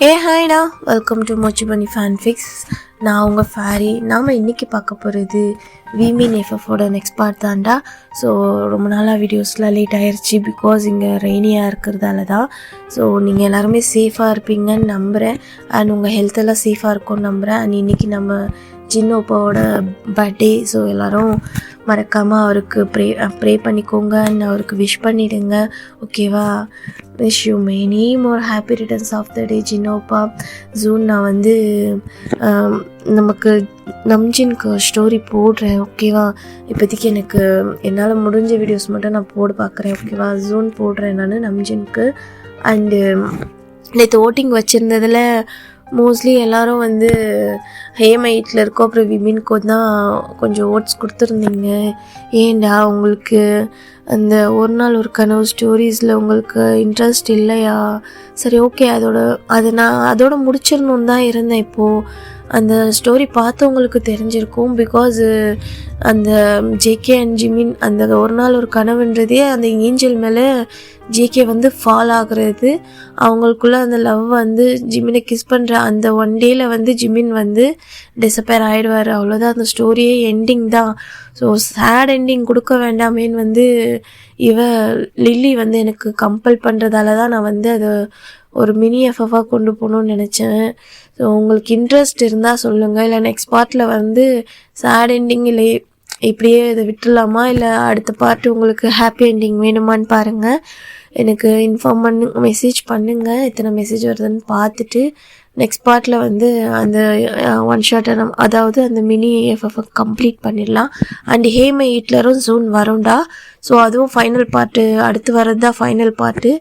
ஹாய்டா, welcome to மோச்சி பண்ணி ஃபேன்ஃபிக்ஸ். நான் உங்கள் ஃபேரி. நாம் இன்றைக்கி பார்க்க போகிறது விமீன் எஃப்எஃபோட நெக்ஸ்ட் பார்ட் தான்டா. ஸோ ரொம்ப நாளாக வீடியோஸ்லாம் லேட் ஆகிடுச்சு, பிகாஸ் இங்கே ரெய்னியாக இருக்கிறதால தான். ஸோ நீங்கள் எல்லாருமே சேஃபாக இருப்பீங்கன்னு நம்புகிறேன், அண்ட் உங்கள் ஹெல்த்தெல்லாம் சேஃபாக இருக்கும்னு நம்புகிறேன். அண்ட் இன்றைக்கி நம்ம ஜின்னோப்பாவோட பர்த்டே. ஸோ எல்லோரும் மறக்காமல் அவருக்கு ப்ரே பண்ணிக்கோங்க அண்ட் அவருக்கு விஷ் பண்ணிவிடுங்க, ஓகேவா? Wish you many more happy returns of the day ஜின்னோப்பா. ஜூன் நான் வந்து நமக்கு நம்ஜின்க்கு ஸ்டோரி போடுறேன், ஓகேவா? இப்போதைக்கு எனக்கு என்னால் முடிஞ்ச வீடியோஸ் மட்டும் நான் போட பார்க்குறேன், ஓகேவா? ஜூன் போடுறேன் நான் நம்ஜின்க்கு. அண்டு நேற்று ஓட்டிங் வச்சுருந்ததில் மோஸ்ட்லி எல்லோரும் வந்து ஹேமைட்டில் இருக்கோம், அப்புறம் விமின்கோ தான் கொஞ்சம் ஓட்ஸ் கொடுத்துருந்தீங்க. ஏண்டா உங்களுக்கு அந்த ஒரு நாள் ஒரு கனவு ஸ்டோரிஸில் உங்களுக்கு இன்ட்ரெஸ்ட் இல்லையா? சரி, ஓகே, நான் அதோட முடிச்சிடணுன்னு தான் இருந்தேன். இப்போது அந்த ஸ்டோரி பார்த்தவங்களுக்கு தெரிஞ்சிருக்கும், பிகாஸ் அந்த ஜேகே அண்ட் ஜிமின் அந்த ஒரு நாள் ஒரு கனவுன்றதே அந்த ஏஞ்சல் மேலே ஜேகே வந்து ஃபால் ஆகுறது, அவங்களுக்குள்ள அந்த லவ் வந்து ஜிமினை கிஸ் பண்ணுற அந்த ஒன் டேயில் வந்து ஜிமின் வந்து டிஸப்பேர் ஆகிடுவார். அவ்வளோதான், அந்த ஸ்டோரியே எண்டிங் தான். ஸோ சேட் எண்டிங் கொடுக்க வேண்டாமேன்னு வந்து லில்லி வந்து எனக்கு கம்பல் பண்ணுறதால தான் நான் வந்து அதை ஒரு மினி எஃப்எஃபாக கொண்டு போகணுன்னு நினச்சேன். ஸோ உங்களுக்கு இன்ட்ரெஸ்ட் இருந்தால் சொல்லுங்கள், இல்லை நெக்ஸ்ட் பார்ட்டில் வந்து சேட் எண்டிங் இல்லை இப்படியே இதை விட்டுடலாமா, இல்லை அடுத்த பார்ட்டு உங்களுக்கு ஹாப்பி எண்டிங் வேணுமான்னு பாருங்கள். எனக்கு இன்ஃபார்ம் மெசேஜ் பண்ணுங்கள், எத்தனை மெசேஜ் வருதுன்னு பார்த்துட்டு நெக்ஸ்ட் பார்ட்டில் வந்து அந்த ஒன் ஷாட்டை அதாவது அந்த மினி எஃப்எஃப் கம்ப்ளீட் பண்ணிடலாம். அண்ட் ஹேமை ஹிட்லரும் ஜூன் வரும்டா. ஸோ அதுவும் ஃபைனல் பார்ட்டு, அடுத்து வர்றது தான் ஃபைனல் பார்ட்டு.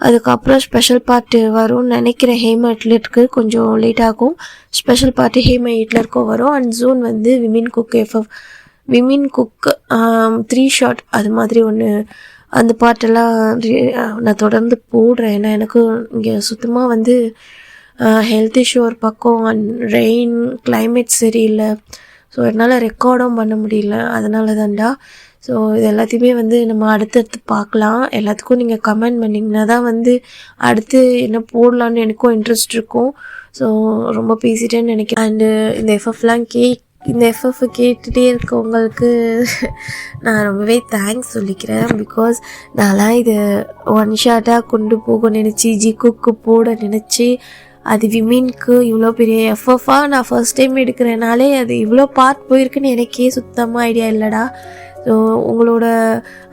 அதுக்கப்புறம் ஸ்பெஷல் பார்ட்டு வரும்னு நினைக்கிறேன். ஹேமா ஹிட்லருக்கு கொஞ்சம் லேட் ஆகும், ஸ்பெஷல் பார்ட்டு ஹேமா ஹிட்லருக்கும் வரும். அண்ட் ஜூன் வந்து விமின் குக் 3 ஷாட் அது மாதிரி ஒன்று, அந்த பாட்டெல்லாம் நான் தொடர்ந்து போடுறேன். ஏன்னா எனக்கும் இங்கே சுத்தமாக வந்து ஹெல்த் இஷ்யூ ஒரு பக்கம், அண்ட் ரெயின் கிளைமேட் சரியில்லை. ஸோ என்னால் ரெக்கார்டும் பண்ண முடியல, அதனால தான்டா. ஸோ இது எல்லாத்தையுமே வந்து நம்ம அடுத்தடுத்து பார்க்கலாம். எல்லாத்துக்கும் நீங்கள் கமெண்ட் பண்ணிங்கன்னா தான் வந்து அடுத்து என்ன போடலான்னு எனக்கும் இன்ட்ரெஸ்ட் இருக்கும். ஸோ ரொம்ப பேசிட்டேன்னு நினைக்கிறேன். அண்டு இந்த எஃப்எஃப் கேட்டுகிட்டே இருக்கவங்களுக்கு நான் ரொம்பவே தேங்க்ஸ் சொல்லிக்கிறேன், பிகாஸ் நான்லாம் இது ஒன் ஷாட்டாக கொண்டு போக நினச்சி ஜிக்குக்கு போட நினச்சி அது விமின்க்கு இவ்வளோ பெரிய எஃப்எஃபாக நான் ஃபர்ஸ்ட் டைம் எடுக்கிறேனாலே அது இவ்வளோ பார்ட் போயிருக்குன்னு எனக்கே சுத்தமாக ஐடியா இல்லைடா. ஸோ உங்களோட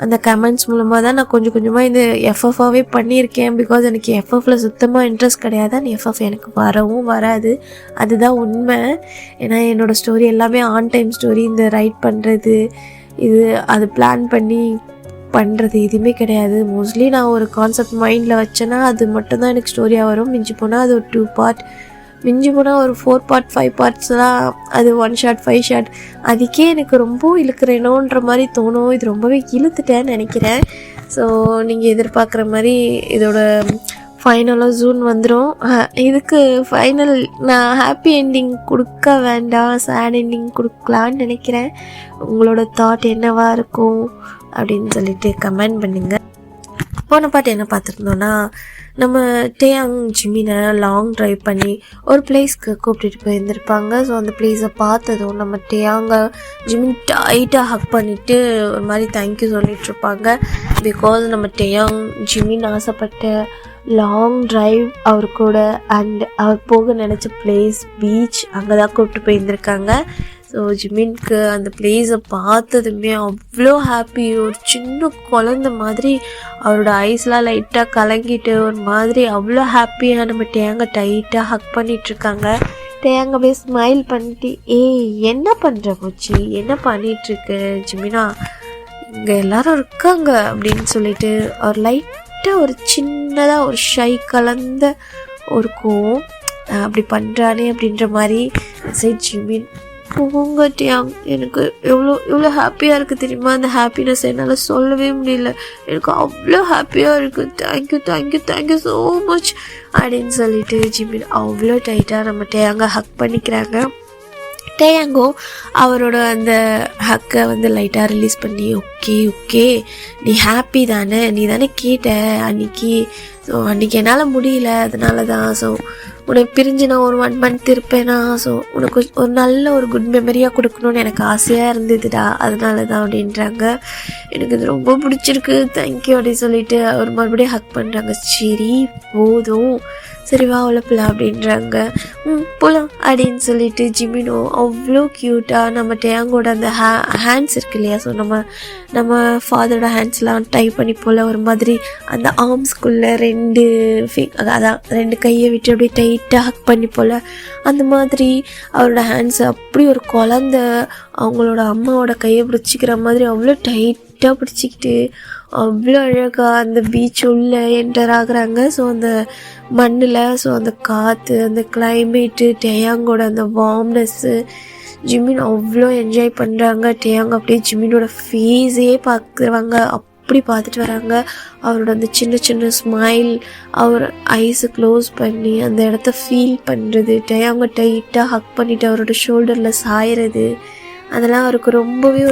அந்த கமெண்ட்ஸ் மூலமாக தான் நான் கொஞ்சம் கொஞ்சமாக இந்த எஃப்எஃபாகவே பண்ணியிருக்கேன், பிகாஸ் எனக்கு எஃப்எஃப்பில் சுத்தமாக இன்ட்ரெஸ்ட் கிடையாது. அந்த எஃப்எஃப் எனக்கு வரவும் வராது, அதுதான் உண்மை. ஏன்னா என்னோடய ஸ்டோரி எல்லாமே ஆன் டைம் ஸ்டோரி. இந்த ரைட் பண்ணுறது அது பிளான் பண்ணி பண்ணுறது எதுவுமே கிடையாது. மோஸ்ட்லி நான் ஒரு கான்செப்ட் மைண்டில் வச்சேன்னா அது மட்டும்தான் எனக்கு ஸ்டோரியாக வரும். மிஞ்சி போனால் அது ஒரு 2 பார்ட், மிஞ்சி போனால் ஒரு 4 பார்ட் 5 பார்ட்ஸ்லாம் அது 1 ஷாட் 5 ஷாட். அதுக்கே எனக்கு ரொம்ப இழுக்கிறேனோன்ற மாதிரி தோணும். இது ரொம்பவே இழுத்துட்டேன்னு நினைக்கிறேன். ஸோ நீங்கள் எதிர்பார்க்குற மாதிரி இதோட ஃபைனலாக ஜூன் வந்துடும். இதுக்கு ஃபைனல் நான் ஹாப்பி எண்டிங் கொடுக்க வேண்டாம், சேட் எண்டிங் கொடுக்கலான்னு நினைக்கிறேன். உங்களோட தாட் என்னவாக இருக்கும் அப்படின்னு சொல்லிட்டு கமெண்ட் பண்ணுங்கள். போன பாட்டு என்ன பார்த்துருந்தோன்னா, நம்ம டேயாங் ஜிமினை லாங் ட்ரைவ் பண்ணி ஒரு பிளேஸ்க்கு கூப்பிட்டுட்டு போயிருந்திருப்பாங்க. ஸோ அந்த பிளேஸை பார்த்ததும் நம்ம டேயாங்க ஜிமின் டைட்டாக ஹக் பண்ணிவிட்டு ஒரு மாதிரி தேங்க்யூ சொல்லிகிட்ருப்பாங்க. பிகாஸ் நம்ம டேயாங் ஜிமின் ஆசைப்பட்ட லாங் ட்ரைவ் அவர் கூட, அண்ட் அவர் போக நினச்ச பிளேஸ் பீச், அங்கே தான் கூப்பிட்டு போயிருந்திருக்காங்க. ஸோ ஜிமின்க்கு அந்த பிளேஸை பார்த்ததுமே அவ்வளோ ஹாப்பி. ஒரு சின்ன குழந்த மாதிரி அவரோட ஐஸ்லாம் லைட்டாக கலங்கிட்டு ஒரு மாதிரி அவ்வளோ ஹாப்பியாக நம்ம டேங்க டைட்டாக ஹக் பண்ணிகிட்ருக்காங்க. டேங்க போய் ஸ்மைல் பண்ணிட்டு, என்ன பண்ணுற போச்சு, என்ன பண்ணிகிட்ருக்கு ஜிமினா, இங்கே எல்லோரும் இருக்காங்க அப்படின்னு சொல்லிட்டு அவர் லைட்டாக ஒரு சின்னதாக ஒரு ஷை கலந்த ஒரு கோவம், அப்படி பண்ணுறானே அப்படின்ற மாதிரி சைட் ஜிமின் போங்க டேயாங், எனக்கு எவ்வளோ ஹாப்பியாக இருக்குது தெரியுமா? அந்த ஹாப்பினஸ் என்னால் சொல்லவே முடியல, எனக்கு அவ்வளோ ஹாப்பியாக இருக்குது, தேங்க்யூ ஸோ மச் அப்படின்னு சொல்லிட்டு ஜிமின் அவ்வளோ டைட்டாக நம்ம டேயாங்க ஹக் பண்ணிக்கிறாங்க. டேயாங்கோ அவரோட அந்த ஹக்கை வந்து லைட்டாக ரிலீஸ் பண்ணி ஓகே ஓகே நீ ஹாப்பி தானே, நீ தானே கேட்ட அன்றைக்கி, ஸோ அன்றைக்கி என்னால் முடியல, அதனால தான். ஸோ உனக்கு பிரிஞ்சு நான் ஒரு 1 month இருப்பேனா, ஸோ உனக்கு ஒரு நல்ல ஒரு குட் மெமரியாக கொடுக்கணுன்னு எனக்கு ஆசையாக இருந்ததுடா, அதனால தான் அப்படின்றாங்க. எனக்கு இது ரொம்ப பிடிச்சிருக்கு, தேங்க்யூ அப்படின்னு சொல்லிட்டு அவர் மறுபடியும் ஹக் பண்ணுறாங்க. சரி போதும், சரி வா உழப்பலாம் அப்படின்றாங்க. போகலாம் அப்படின்னு சொல்லிட்டு ஜிமினோ அவ்வளோ க்யூட்டாக நம்ம டேயாங்கோட அந்த ஹேண்ட்ஸ் இருக்கு இல்லையா, ஸோ நம்ம ஃபாதரோட ஹேண்ட்ஸ்லாம் டைப் பண்ணி போல் ஒரு மாதிரி அந்த ஆர்ம்ஸ்குள்ளே 2 கையை விட்டு அப்படியே டைட்டாக ஹக் பண்ணி போல் அந்த மாதிரி அவரோட ஹேண்ட்ஸ் அப்படி ஒரு குழந்த அவங்களோட அம்மாவோட கையை பிடிச்சிக்கிற மாதிரி அவ்வளோ டைட்டாக பிடிச்சிக்கிட்டு அவ்வளோ அழகாக அந்த பீச் உள்ள என்டர் ஆகுறாங்க. ஸோ அந்த மண்ணில், ஸோ அந்த காற்று, அந்த கிளைமேட்டு, டேயாங்கோட அந்த வார்ம்னஸ்ஸு, ஜிமின் அவ்வளோ என்ஜாய் பண்ணுறாங்க. டேயாங் அப்படியே ஜிமினோட ஃபேஸே பார்க்குறவங்க அப்படி பார்த்துட்டு வராங்க. அவரோட அந்த சின்ன சின்ன ஸ்மைல், அவர் ஐஸை க்ளோஸ் பண்ணி அந்த இடத்த ஃபீல் பண்ணுறது, டேயாங்க டைட்டாக ஹக் பண்ணிவிட்டு அவரோட ஷோல்டரில் சாயிறது, அதெல்லாம் அவருக்கு ரொம்பவே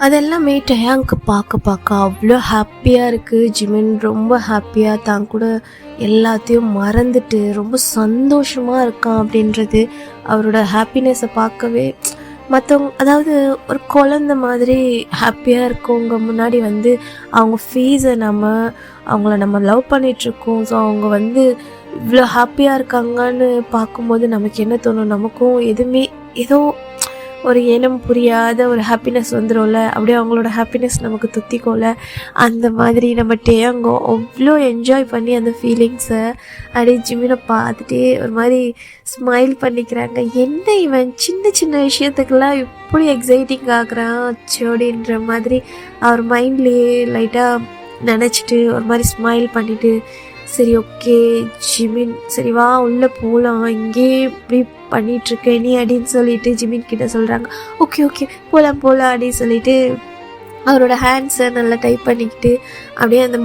அதெல்லாமே டேயாங்க்கு பார்க்க அவ்வளோ ஹாப்பியாக இருக்குது. ஜிமின் ரொம்ப ஹாப்பியாக தான் கூட எல்லாத்தையும் மறந்துட்டு ரொம்ப சந்தோஷமாக இருக்கான் அப்படின்றது அவரோட ஹாப்பினஸை பார்க்கவே மற்றவங்க, அதாவது ஒரு குழந்த மாதிரி ஹாப்பியாக இருக்கவங்க முன்னாடி வந்து அவங்க ஃபேஸை அவங்கள நம்ம லவ் பண்ணிகிட்ருக்கோம். ஸோ அவங்க வந்து இவ்வளோ ஹாப்பியாக இருக்காங்கன்னு பார்க்கும்போது நமக்கு என்ன தோணும், நமக்கும் ஏதோ ஒரு ஏனம் புரியாத ஒரு ஹாப்பினஸ் வந்துடும்ல, அப்படியே அவங்களோட ஹாப்பினஸ் நமக்கு துத்திக்கோல. அந்த மாதிரி நம்ம டேயாங்கோ அவ்வளோ என்ஜாய் பண்ணி அந்த ஃபீலிங்ஸை அப்படியே ஜிமினை பார்த்துட்டே ஒரு மாதிரி ஸ்மைல் பண்ணிக்கிறாங்க. என்ன இவன் சின்ன சின்ன விஷயத்துக்கெல்லாம் இப்படி எக்ஸைட்டிங் ஆகுறான் அப்படின்ற மாதிரி அவர் மைண்ட்லேயே லைட்டாக நினச்சிட்டு ஒரு மாதிரி ஸ்மைல் பண்ணிவிட்டு, சரி ஓகே ஜிமின், சரி வா உள்ளே போகலாம், இங்கே இப்படி பண்ணிகிட்ருக்கேன் நீ அப்படின்னு சொல்லிட்டு ஜிமின் கிட்ட சொல்கிறாங்க. ஓகே போகலாம் அப்படின்னு சொல்லிட்டு அவரோட ஹேண்ட்ஸை நல்லா டைப் பண்ணிக்கிட்டு அப்படியே அந்த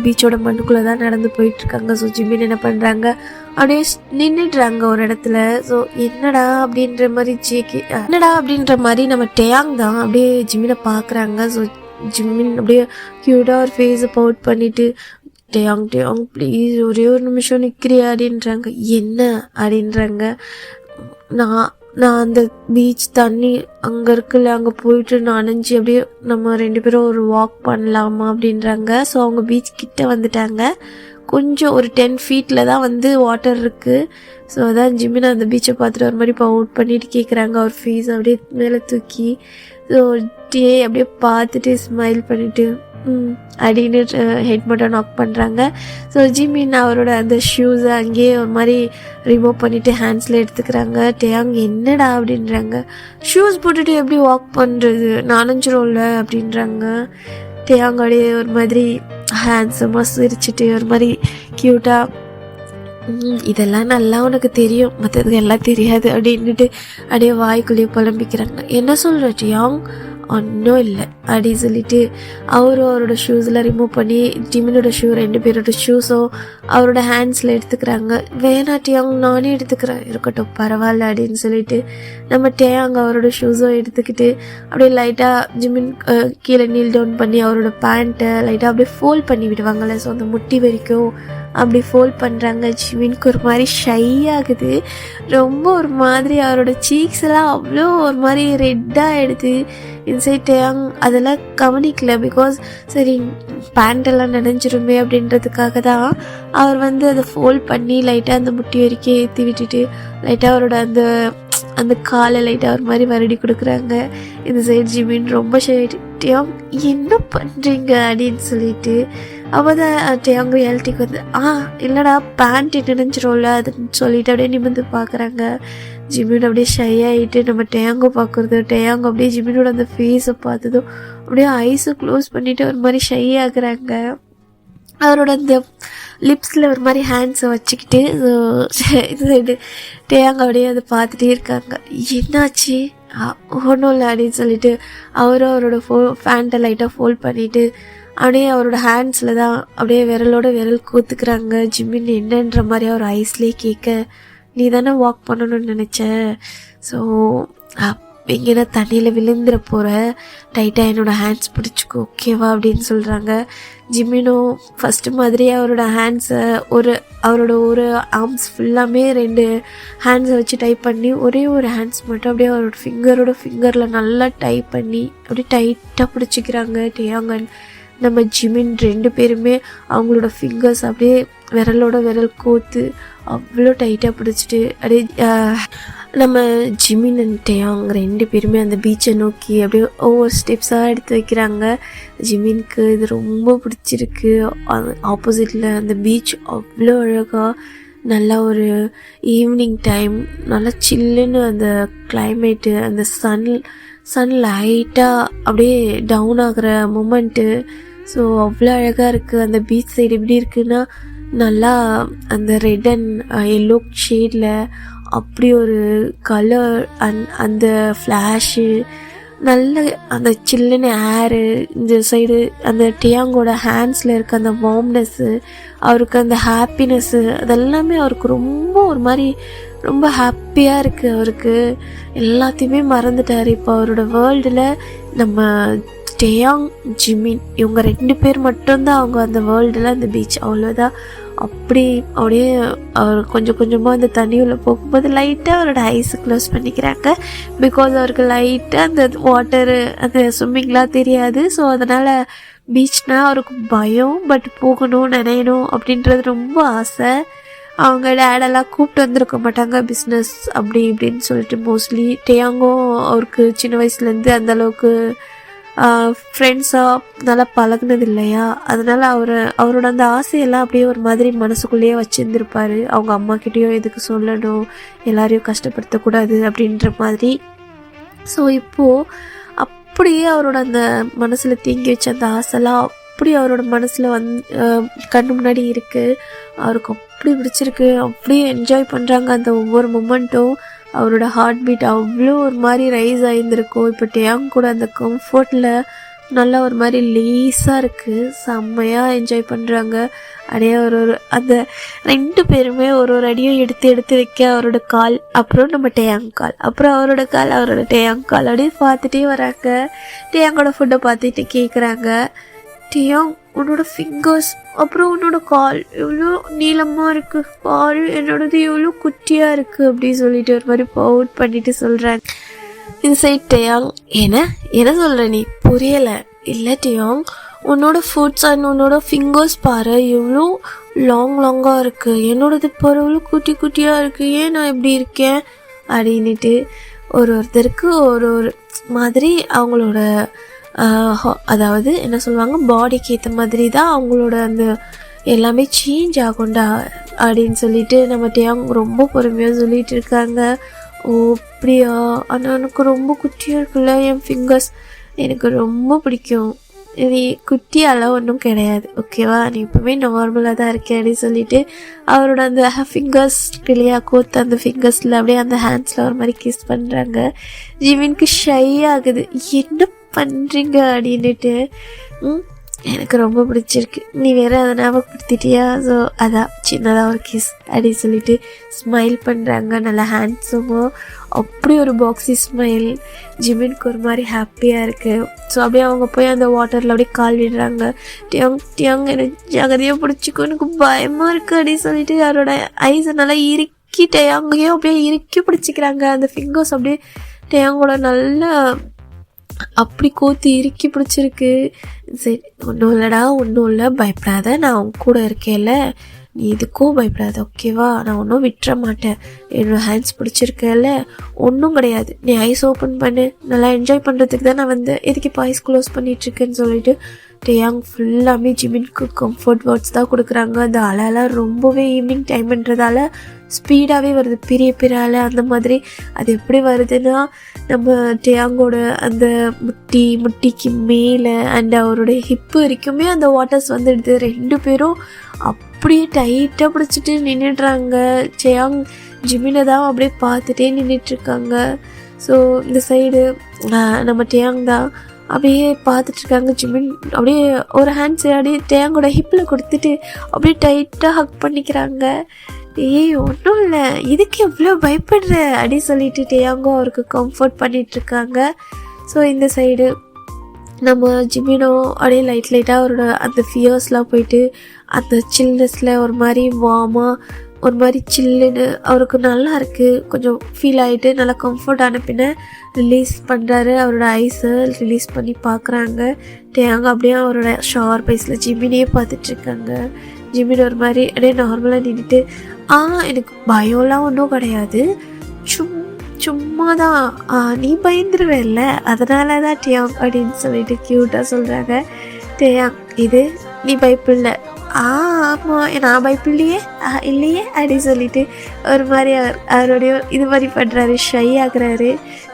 பீச்சோட மண்ணுக்குள்ளே தான் நடந்து போயிட்டுருக்காங்க. ஸோ ஜிமின் என்ன பண்ணுறாங்க, அப்படியே நின்றுடுறாங்க ஒரு இடத்துல. ஸோ என்னடா அப்படின்ற மாதிரி நம்ம டேயாங் தான் அப்படியே ஜிமினை பார்க்குறாங்க. ஸோ ஜிமின் அப்படியே க்யூட்டாக ஒரு ஃபேஸை பவுட் பண்ணிவிட்டு, டேயாங் ப்ளீஸ் ஒரே ஒரு நிமிஷம் நிற்கிறியா அப்படின்றாங்க. என்ன அப்படின்றாங்க. நான் அந்த பீச் தண்ணி அங்கே இருக்குல்ல, அங்கே போயிட்டு நனைஞ்சி அப்படியே நம்ம 2 பேரும் ஒரு வாக் பண்ணலாமா அப்படின்றாங்க. ஸோ அவங்க பீச் கிட்ட வந்துட்டாங்க. கொஞ்சம் ஒரு 10 feet தான் வந்து வாட்டர் இருக்குது. ஸோ அதான் ஜிமின் அந்த பீச்சை பார்த்துட்டு ஒரு மாதிரி அவுட் பண்ணிட்டு கேட்குறாங்க. அவர் ஃபேஸ் அப்படியே மேலே தூக்கி, ஸோ அப்படியே பார்த்துட்டு ஸ்மைல் பண்ணிவிட்டு அப்படின்னு ஹெட் மட்டும் நாக் பண்ணுறாங்க. ஸோ ஜிமின் அவரோட அந்த ஷூஸை அங்கேயே ஒரு மாதிரி ரிமூவ் பண்ணிவிட்டு ஹேண்ட்ஸில் எடுத்துக்கிறாங்க. டேயாங் என்னடா அப்படின்றாங்க. ஷூஸ் போட்டுட்டு எப்படி வாக் பண்ணுறது, நனைஞ்சிரும்ல அப்படின்றாங்க. டேயாங் அப்படியே ஒரு மாதிரி ஹேண்ட்ஸமாக சிரிச்சிட்டு ஒரு மாதிரி க்யூட்டாக, இதெல்லாம் நல்லா உனக்கு தெரியும், மற்றதுக்கு எல்லாம் தெரியாது அப்படின்ட்டு அப்படியே வாய்க்குள்ளேயே புலம்பிக்கிறாங்க. என்ன சொல்கிற டேயாங், ஒன்றும் இல்லை அப்படின்னு சொல்லிட்டு அவரோட ஷூஸில் ரிமூவ் பண்ணி ஜிமினோட ஷூ 2 பேரோட ஷூஸும் அவரோட ஹேண்ட்ஸில் எடுத்துக்கிறாங்க. வேணாட்டியாங் நானே எடுத்துக்கிறேன், இருக்கட்டும் பரவாயில்ல அப்படின்னு சொல்லிட்டு நம்ம டேயாங் அவரோட ஷூஸும் எடுத்துக்கிட்டு அப்படியே லைட்டாக ஜிமின் கீழே நீல் டவுன் பண்ணி அவரோட பேண்ட்டை லைட்டாக அப்படியே ஃபோல்ட் பண்ணி விடுவாங்கள்ல, ஸோ அந்த முட்டி வரைக்கும் அப்படி ஃபோல்ட் பண்ணுறாங்க. ஜிமின்க்கு ஒரு மாதிரி ஷை ஆகுது, ரொம்ப ஒரு மாதிரி அவரோட சீக்ஸ் எல்லாம் அவ்வளோ ஒரு மாதிரி ரெட்டாக எடுத்து. இன்சைட் டேயாங் அதெல்லாம் கவனிக்கல, பிகாஸ் சரி பேண்டெல்லாம் நனைஞ்சிருமே அப்படின்றதுக்காக தான் அவர் வந்து அதை ஃபோல்ட் பண்ணி லைட்டாக அந்த முட்டி வரைக்கும் ஏற்றி விட்டுட்டு லைட்டாக அவரோட அந்த காலை லைட்டாக ஒரு மாதிரி வருடி கொடுக்குறாங்க. இந்த சைடு ஜிமின் ரொம்ப டேயாங் என்ன பண்ணுறீங்க அப்படின்னு சொல்லிட்டு அவள் தான் டேயாங் ரியாலிட்டிக்கு வந்து இல்லைடா பேண்ட் நினைஞ்சிரோம்ல அதுன்னு சொல்லிட்டு அப்படியே நிமிர்ந்து பார்க்குறாங்க. ஜிமின் அப்படியே ஷை ஆகிட்டு நம்ம டேயாங்கோ பார்க்குறது, டேயாங் அப்படியே ஜிமினோட அந்த ஃபேஸை பார்த்ததும் அப்படியே ஐஸை க்ளோஸ் பண்ணிவிட்டு ஒரு மாதிரி ஷை ஆகுறாங்க. அவரோட அந்த லிப்ஸில் ஒரு மாதிரி ஹேண்ட்ஸை வச்சுக்கிட்டு இது சைடு டேயாங் அப்படியே அதை பார்த்துட்டே இருக்காங்க. என்னாச்சு, ஒன்றும் இல்லை அப்படின்னு சொல்லிட்டு அவரோட ஃபேண்ட்டை லைட்டாக ஃபோல்ட் பண்ணிவிட்டு அப்படியே அவரோட ஹேண்ட்ஸில் தான் அப்படியே விரல் கோத்துக்கிறாங்க. ஜிமின் என்னன்ற மாதிரி அவர் ஐஸ்லேயே கேட்க, நீ தானே வாக் பண்ணணும்னு நினச்ச, ஸோ எங்கேனா தண்ணியில் விழுந்துட போகிற, டைட்டாக என்னோடய ஹேண்ட்ஸ் பிடிச்சிக்கோ ஓகேவா அப்படின்னு சொல்கிறாங்க. ஜிமினும் ஃபஸ்ட்டு மாதிரி அவரோட ஹேண்ட்ஸை அவரோட ஒரு ஆர்ம்ஸ் ஃபுல்லாமே 2 ஹேண்ட்ஸை வச்சு டைப் பண்ணி ஒரே ஒரு ஹேண்ட்ஸ் மட்டும் அப்படியே அவரோட ஃபிங்கரில் நல்லா டைப் பண்ணி அப்படியே டைட்டாக பிடிச்சிக்கிறாங்க டேயாங்கன். நம்ம ஜிமின் 2 பேருமே அவங்களோட ஃபிங்கர்ஸ் அப்படியே விரல் கோத்து அவ்வளோ டைட்டாக பிடிச்சிட்டு அப்படியே நம்ம ஜிமின் அண்ட் டேயாங் 2 பேருமே அந்த பீச்சை நோக்கி அப்படியே ஒவ்வொரு ஸ்டெப்ஸாக எடுத்து வைக்கிறாங்க. ஜிமினுக்கு இது ரொம்ப பிடிச்சிருக்கு. ஆப்போசிட்டில் அந்த பீச் அவ்வளோ அழகாக, நல்லா ஒரு ஈவினிங் டைம், நல்லா சில்லுன்னு அந்த கிளைமேட்டு, அந்த சன் லைட்டாக அப்படியே டவுன் ஆகிற மூமெண்ட்டு, ஸோ அவ்வளோ அழகாக இருக்குது. அந்த பீச் சைடு எப்படி இருக்குன்னா நல்லா அந்த ரெட் அண்ட் எல்லோ ஷேடில் அப்படி ஒரு கலர் அந்த ஃப்ளாஷு, நல்ல அந்த சில்லுன்னு ஏரு, இந்த சைடு அந்த டேயாங்கோட ஹேண்ட்ஸில் இருக்க அந்த வார்ம்னஸ்ஸு, அவருக்கு அந்த ஹாப்பினஸ்ஸு, அதெல்லாமே அவருக்கு ரொம்ப ஒரு மாதிரி ரொம்ப ஹாப்பியாக இருக்குது. அவருக்கு எல்லாத்தையுமே மறந்துட்டார். இப்போ அவரோட வேர்ல்டில் நம்ம டேயாங், ஜிமின் இவங்க 2 பேர் மட்டும்தான் அவங்க அந்த வேர்ல்டில், அந்த பீச் அவ்வளோதான். அப்படியே அவர் கொஞ்சம் கொஞ்சமாக அந்த தண்ணி உள்ள போகும்போது லைட்டாக அவரோட ஐஸை க்ளோஸ் பண்ணிக்கிறாங்க. பிகாஸ் அவருக்கு லைட்டாக அந்த வாட்டரு அந்த ஸ்விம்மிங்லாம் தெரியாது. ஸோ அதனால் பீச்னால் அவருக்கு பயம், பட் போகணும் நினையணும் அப்படின்றது ரொம்ப ஆசை. அவங்க டேடெல்லாம் கூப்பிட்டு வந்திருக்க மாட்டாங்க பிஸ்னஸ் அப்படி இப்படின்னு சொல்லிட்டு. மோஸ்ட்லி டேயாங்கும் அவருக்கு சின்ன வயசுலேருந்து அந்தளவுக்கு ஃப்ரெண்ட்ஸாக நல்லா பழகுனது இல்லையா, அதனால் அவரோட அந்த ஆசையெல்லாம் அப்படியே ஒரு மாதிரி மனசுக்குள்ளேயே வச்சுருந்துருப்பார். அவங்க அம்மாக்கிட்டேயும் எதுக்கு சொல்லணும், எல்லாரையும் கஷ்டப்படுத்தக்கூடாது அப்படின்ற மாதிரி. ஸோ இப்போது அப்படியே அவரோட அந்த மனசில் தேங்கி வச்ச அந்த ஆசைலாம் அப்படி அவரோட மனசில் கண்ணு முன்னாடி இருக்குது. அவருக்கு அப்படி பிடிச்சிருக்கு, அப்படியே என்ஜாய் பண்ணுறாங்க அந்த ஒவ்வொரு மொமெண்ட்டும். அவரோட ஹார்ட் பீட் அவ்வளோ ஒரு மாதிரி ரைஸ் ஆகியிருந்திருக்கும். இப்போ டேயாங் கூட அந்த கம்ஃபர்ட்டில் நல்லா ஒரு மாதிரி லேஸாக இருக்குது, செம்மையாக என்ஜாய் பண்ணுறாங்க. அப்படியே அந்த 2 பேருமே ஒரு அடியும் எடுத்து வைக்க அவரோட கால், அப்புறம் நம்ம டேயாங் கால், அப்புறம் அவரோட டேயாங் கால் அப்படியே பார்த்துட்டே வராங்க. டேயாங்கோட ஃபுட்டை பார்த்துட்டு கேட்குறாங்க, டேயாங் உன்னோட ஃபிங்கர்ஸ் அப்புறம் உன்னோட கால் எவ்வளோ நீளமாக இருக்குது பாரு, என்னோடது எவ்வளோ குட்டியாக இருக்குது அப்படின்னு சொல்லிட்டு ஒரு மாதிரி பவுட் பண்ணிட்டு சொல்கிறாங்க. இந்த சைட் டேயாங் என்ன சொல்கிற நீ புரியலை? இல்லை டேயாங், உன்னோட ஃபுட்ஸ் அண்ட் உன்னோட ஃபிங்கர்ஸ் பாரு எவ்வளோ லாங்காக இருக்குது, என்னோடது பாரு எவ்வளோ குட்டியாக இருக்குது, ஏன் நான் இப்படி இருக்கேன் அப்படின்ட்டு ஒருத்தருக்கு ஒரு மாதிரி அவங்களோட அதாவது என்ன சொல்லுவாங்க, பாடிக்கு ஏற்ற மாதிரி தான் அவங்களோட அந்த எல்லாமே சேஞ்ச் ஆகும்டா அப்படின்னு சொல்லிட்டு நம்ம டேயாங் ரொம்ப பொறுமையாக சொல்லிட்டு இருக்காங்க. ஓ அப்படியா, ஆனால் எனக்கு ரொம்ப குட்டியாக இருக்குல்ல என் ஃபிங்கர்ஸ், எனக்கு ரொம்ப பிடிக்கும், நீ குட்டியால் ஒன்றும் கிடையாது ஓகேவா, நீ இப்போவே நார்மலாக தான் இருக்கேன் அப்படின்னு சொல்லிட்டு அவரோட அந்த ஃபிங்கர்ஸ் இல்லையா கோத்து அந்த ஃபிங்கர்ஸில் அப்படியே அந்த ஹேண்ட்ஸில் ஒரு மாதிரி கிஸ் பண்ணுறாங்க. ஜிமினுக்கு ஷை ஆகுது, என்ன பண்ணுறீங்க அப்படின்ட்டு. எனக்கு ரொம்ப பிடிச்சிருக்கு, நீ வேற அதை ஞாபகப்படுத்திட்டியா, ஸோ அதான் சின்னதாக ஒரு கிஸ் அப்படின்னு சொல்லிட்டு ஸ்மைல் பண்ணுறாங்க. நல்லா ஹேண்ட்ஸுமோ அப்படி ஒரு பாக்ஸி ஸ்மைல். ஜிமினுக்கு ஒரு மாதிரி ஹாப்பியாக இருக்குது. ஸோ அப்படியே அவங்க போய் அந்த வாட்டரில் அப்படியே கால் விடுறாங்க. டியாங் எனக்கு ஜாகிரதையாக பிடிச்சிக்கும், எனக்கு பயமாக இருக்குது அப்படின்னு சொல்லிட்டு அவரோட ஐஸை நல்லா இறுக்கி டேயாங்கையும் அப்படியே இறுக்கி பிடிச்சிக்கிறாங்க. அந்த ஃபிங்கர்ஸ் அப்படியே டேயாங்கோட நல்லா அப்படி கோத்து இறுக்கி பிடிச்சிருக்கு. சரி ஒன்றும் இல்லை பயப்படாத, நான் உன் கூட இருக்கேன்ல, நீ இதுக்கும் பயப்படாத ஓகேவா, நான் ஒன்றும் விட்டுற மாட்டேன், என்னோட ஹேண்ட்ஸ் பிடிச்சிருக்கேன்ல, ஒன்றும் கிடையாது, நீ ஐஸ் ஓப்பன் பண்ணு, நல்லா என்ஜாய் பண்ணுறதுக்கு தான் நான் எதுக்கு இப்போ ஐஸ் க்ளோஸ் பண்ணிகிட்ருக்கேன்னு சொல்லிட்டு டேயாங் ஃபுல்லாமே ஜிமினுக்கு கம்ஃபர்ட் வேர்ட்ஸ் தான் கொடுக்குறாங்க. அந்த அலையெல்லாம் ரொம்பவே ஈவினிங் டைம்ன்றதால ஸ்பீடாகவே வருது, பெரிய அலை அந்த மாதிரி. அது எப்படி வருதுன்னா நம்ம டேயாங்கோட அந்த முட்டிக்கு மேலே அண்ட் அவருடைய ஹிப்பு வரைக்குமே அந்த வாட்டர்ஸ் வந்துடுது. 2 பேரும் அப்படியே டைட்டாக பிடிச்சிட்டு நின்றுடுறாங்க. டேயாங் ஜிமினை தான் அப்படியே பார்த்துட்டே நின்றுட்டுருக்காங்க. ஸோ இந்த சைடு நம்ம டேயாங் தான் அப்படியே பார்த்துட்ருக்காங்க. ஜிமின் அப்படியே ஒரு ஹேண்ட்ஸ் அப்படியே டேயாங்கோட ஹிப்பில் கொடுத்துட்டு அப்படியே டைட்டாக ஹக் பண்ணிக்கிறாங்க. ஏய் ஒன்றும் இல்லை, இதுக்கு எவ்வளோ பயப்படுற அப்படி சொல்லிட்டு டேயாங்கோ அவருக்கு கம்ஃபர்ட் பண்ணிகிட்ருக்காங்க. ஸோ இந்த சைடு நம்ம ஜிமினோ அப்படியே லைட்டாக அவரோட அந்த ஃபியர்ஸ்லாம் போயிட்டு அந்த சில்னஸில் ஒரு மாதிரி வார்மாக ஒரு மாதிரி சில்லுன்னு அவருக்கு நல்லா இருக்குது, கொஞ்சம் ஃபீல் ஆகிட்டு நல்லா கம்ஃபர்ட் ஆன பின்ன ரிலீஸ் பண்ணுறாரு. அவரோட ஐஸை ரிலீஸ் பண்ணி பார்க்குறாங்க. டேயாங்கோ அப்படியே அவரோட ஷார்ப் ஐஸில் ஜிமினியே பார்த்துட்ருக்காங்க. ஜிமின் ஒரு மாதிரி அப்படியே நார்மலாக நின்றுட்டு எனக்கு பயம்லாம் ஒன்றும் கிடையாது, சும்மா தான் நீ பயந்துருவேல்ல அதனால தான் டேயாங் அப்படின்னு சொல்லிட்டு க்யூட்டாக சொல்கிறாங்க. டேயாங் இது நீ பயப்பில்லை, ஆமாம் நான் பயப்பில்லையே இல்லையே அப்படின்னு சொல்லிட்டு ஒரு மாதிரி அவருடைய இது மாதிரி பண்ணுறாரு, ஷை ஆகுறாரு.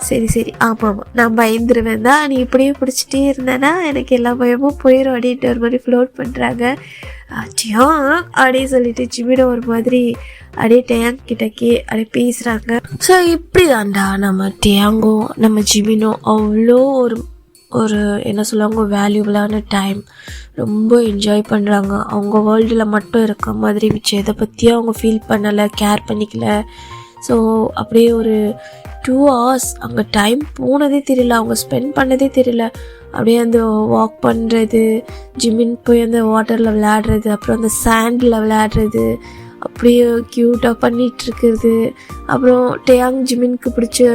சரி ஆமாம் நான் பயந்துருவேன் தான், நீ இப்படியே பிடிச்சிட்டே இருந்தேன்னா எனக்கு எல்லா பயமும் போயிடும் அப்படின்ட்டு ஒரு மாதிரி ஃப்ளோட் பண்ணுறாங்க. டேயாங் அப்படின்னு சொல்லிட்டு ஜிமினோ ஒரு மாதிரி அப்படியே டேயாங் கிட்டக்கே அப்படியே பேசுகிறாங்க. ஸோ இப்படி தான்டா நம்ம டேயாங்கோ நம்ம ஜிமினோ அவ்வளோ ஒரு என்ன சொல்லுவாங்க வேல்யூபிளான டைம் ரொம்ப என்ஜாய் பண்ணுறாங்க. அவங்க வேர்ல்டில் மட்டும் இருக்க மாதிரி மிச்சம் எதை பற்றியும் அவங்க ஃபீல் பண்ணலை, கேர் பண்ணிக்கல. ஸோ அப்படியே ஒரு 2 hours அங்கே டைம் போனதே தெரியல, அவங்க ஸ்பெண்ட் பண்ணதே தெரியல. அப்படியே அந்த வாக் பண்ணுறது, ஜிமின் போய் அந்த வாட்டரில் விளையாடுறது, அப்புறம் அந்த சாண்டில் விளையாடுறது, அப்படியே க்யூட்டாக பண்ணிகிட்ருக்குறது. அப்புறம் டேயாங் ஜிமின்க்கு பிடிச்ச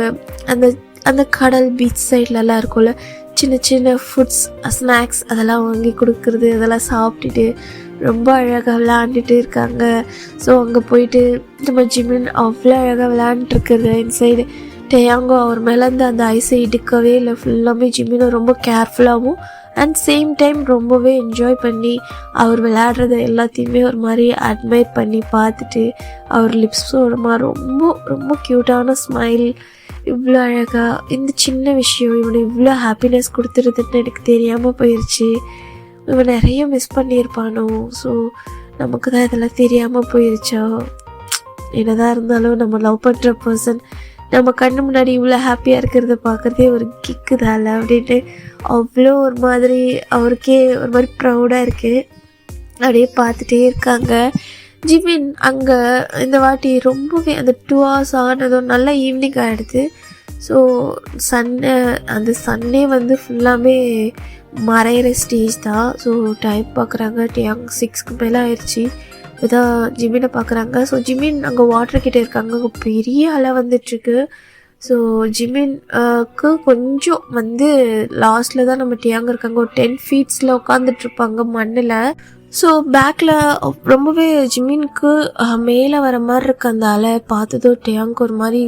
அந்த அந்த கடல் பீச் சைட்லலாம் இருக்கும்ல சின்ன ஃபுட்ஸ் ஸ்நாக்ஸ் அதெல்லாம் வாங்கி கொடுக்குறது, அதெல்லாம் சாப்பிட்டுட்டு ரொம்ப அழகாக விளையாண்டுட்டு இருக்காங்க. ஸோ அங்கே போயிட்டு நம்ம ஜிமின் அவ்வளோ அழகாக விளையாண்டுருக்குறது. இன்சைடு டேயாங்கோ அவர் மேலேருந்து அந்த ஐஸை எடுக்கவே இல்லை, ஃபுல்லாமே ஜிமினோ ரொம்ப கேர்ஃபுல்லாகவும் அண்ட் சேம் டைம் ரொம்பவே என்ஜாய் பண்ணி அவர் விளையாடுறத எல்லாத்தையுமே ஒரு மாதிரி அட்மைர் பண்ணி பார்த்துட்டு அவர் லிப்ஸோட மாதிரி ரொம்ப ரொம்ப க்யூட்டான ஸ்மைல், இவ்வளோ அழகாக இந்த சின்ன விஷயம் இவனை இவ்வளோ ஹாப்பினஸ் கொடுத்துருதுன்னு எனக்கு தெரியாமல் போயிடுச்சு. இவன் நிறைய மிஸ் பண்ணியிருப்பானோ, ஸோ நமக்கு தான் இதெல்லாம் தெரியாமல் போயிடுச்சா. என்னதான் இருந்தாலும் நம்ம லவ் பண்ணுற பர்சன் நம்ம கண்ணு முன்னாடி இவ்வளோ ஹாப்பியாக இருக்கிறத பார்க்குறதே ஒரு கிக்கு தான்ல அப்படின்ட்டு அவ்வளோ ஒரு மாதிரி அவருக்கே ஒரு மாதிரி ப்ரௌடாக இருக்குது. அப்படியே பார்த்துட்டே இருக்காங்க. ஜிமின் அங்கே இந்த வாட்டி ரொம்பவே அந்த 2 hours ஆனதும் நல்லா ஈவினிங் ஆகிடுது. ஸோ அந்த சன்னே வந்து ஃபுல்லாமே மறையிற ஸ்டேஜ் தான். ஸோ டைம் பார்க்குறாங்க, டேயாங் 6க்கு மேலே ஆயிடுச்சு. இதான் ஜிமினை பார்க்குறாங்க. ஸோ ஜிமின் அங்கே வாட்டர் கிட்டே இருக்காங்க, அங்கே பெரிய அலை வந்துட்டுருக்கு. ஸோ ஜிமின்க்கு கொஞ்சம் வந்து லாஸ்ட்டில் தான் நம்ம டேயாங் இருக்காங்க. ஒரு 10 feet உட்காந்துட்ருப்பாங்க மண்ணில். ஸோ பேக்கில் ரொம்பவே ஜிமின்க்கு மேலே வர மாதிரி இருக்கு அந்த அலை. பார்த்ததோ டேயாங்க்கு ஒரு மாதிரி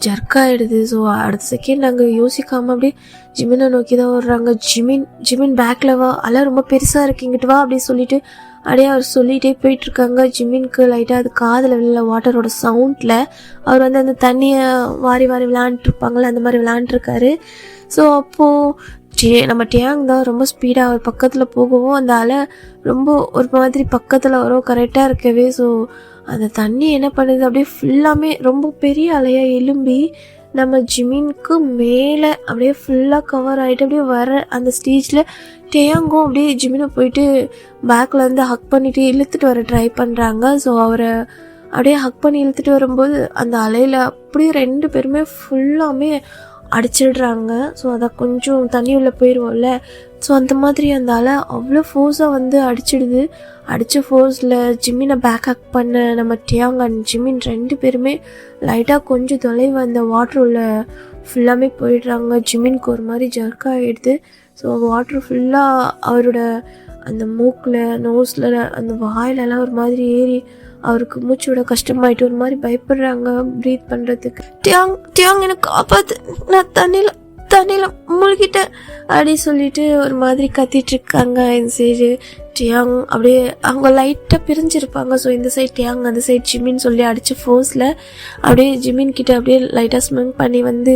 ஜர்க்காகிடுது. ஸோ அடுத்த செகண்ட் நாங்கள் யோசிக்காமல் அப்படியே ஜிமினை நோக்கி தான் வர்றாங்க. ஜிமின் பேக்கில் வா, அலை ரொம்ப பெருசாக இருக்கு, இங்கிட்டு வா அப்படின்னு சொல்லிட்டு அப்படியே அவர் சொல்லிகிட்டே போயிட்டுருக்காங்க. ஜிமின்க்கு லைட்டாக அது காதில் வெளில வாட்டரோட சவுண்டில் அவர் வந்து அந்த தண்ணியை வாரி விளையாண்டுருப்பாங்களே அந்த மாதிரி விளையாண்டுருக்காரு. ஸோ அப்போது நம்ம டேயாங் தான் ரொம்ப ஸ்பீடாக அவர் பக்கத்தில் போகவும் அந்த அலை ரொம்ப ஒரு மாதிரி பக்கத்தில் வரும் கரெக்டாக இருக்கவே. ஸோ அந்த தண்ணி என்ன பண்ணுது அப்படியே ஃபுல்லாமே ரொம்ப பெரிய அலையாக எழும்பி நம்ம ஜிமின்க்கு மேலே அப்படியே ஃபுல்லாக கவர் ஆகிட்டு அப்படியே வர அந்த ஸ்டேஜில் டேயாங்கும் அப்படியே ஜிமினை போயிட்டு பேக்கில் வந்து ஹக் பண்ணிவிட்டு இழுத்துட்டு வர ட்ரை பண்ணுறாங்க. ஸோ அவரை அப்படியே ஹக் பண்ணி இழுத்துட்டு வரும்போது அந்த அலையில் அப்படியே 2 பேருமே ஃபுல்லாமே அடிச்சிடுறாங்க. ஸோ அதை கொஞ்சம் தண்ணி உள்ளே போயிடுவோம்ல, ஸோ அந்த மாதிரி அந்த அலை அவ்வளோ ஃபோர்ஸாக வந்து அடிச்சிடுது. அடித்த ஃபோர்ஸில் ஜிமினை பேக் ஹக் பண்ண நம்ம டேயாங் அண்ட் ஜிமின் 2 பேருமே லைட்டாக கொஞ்சம் தொலைவு அந்த வாட்டர் உள்ள ஃபுல்லாமே போயிடுறாங்க. ஜிமின்க்கு ஒரு மாதிரி ஜர்க்காகிடுது. ஸோ வாட்ரு ஃபுல்லாக அவரோட அந்த மூக்கில் நோஸில் அந்த வாயிலெல்லாம் ஒரு மாதிரி ஏறி அவருக்கு மூச்சு விட கஷ்டமாயிட்டு ஒரு மாதிரி பயப்படுறாங்க ப்ரீத் பண்ணுறதுக்கு. டேயாங் எனக்கு காப்பாற்று, நான் தண்ணியில் முழுகிட்டேன் அப்படி சொல்லிட்டு ஒரு மாதிரி கத்திட்டுருக்காங்க. இந்த சைடு டேயாங் அப்படியே அவங்க லைட்டாக பிரிஞ்சிருப்பாங்க. ஸோ இந்த சைட் டேயாங் அந்த சைட் ஜிமின் சொல்லி அடித்த ஃபோர்ஸில் அப்படியே ஜிமின் கிட்ட அப்படியே லைட்டாக ஸ்மெங் பண்ணி வந்து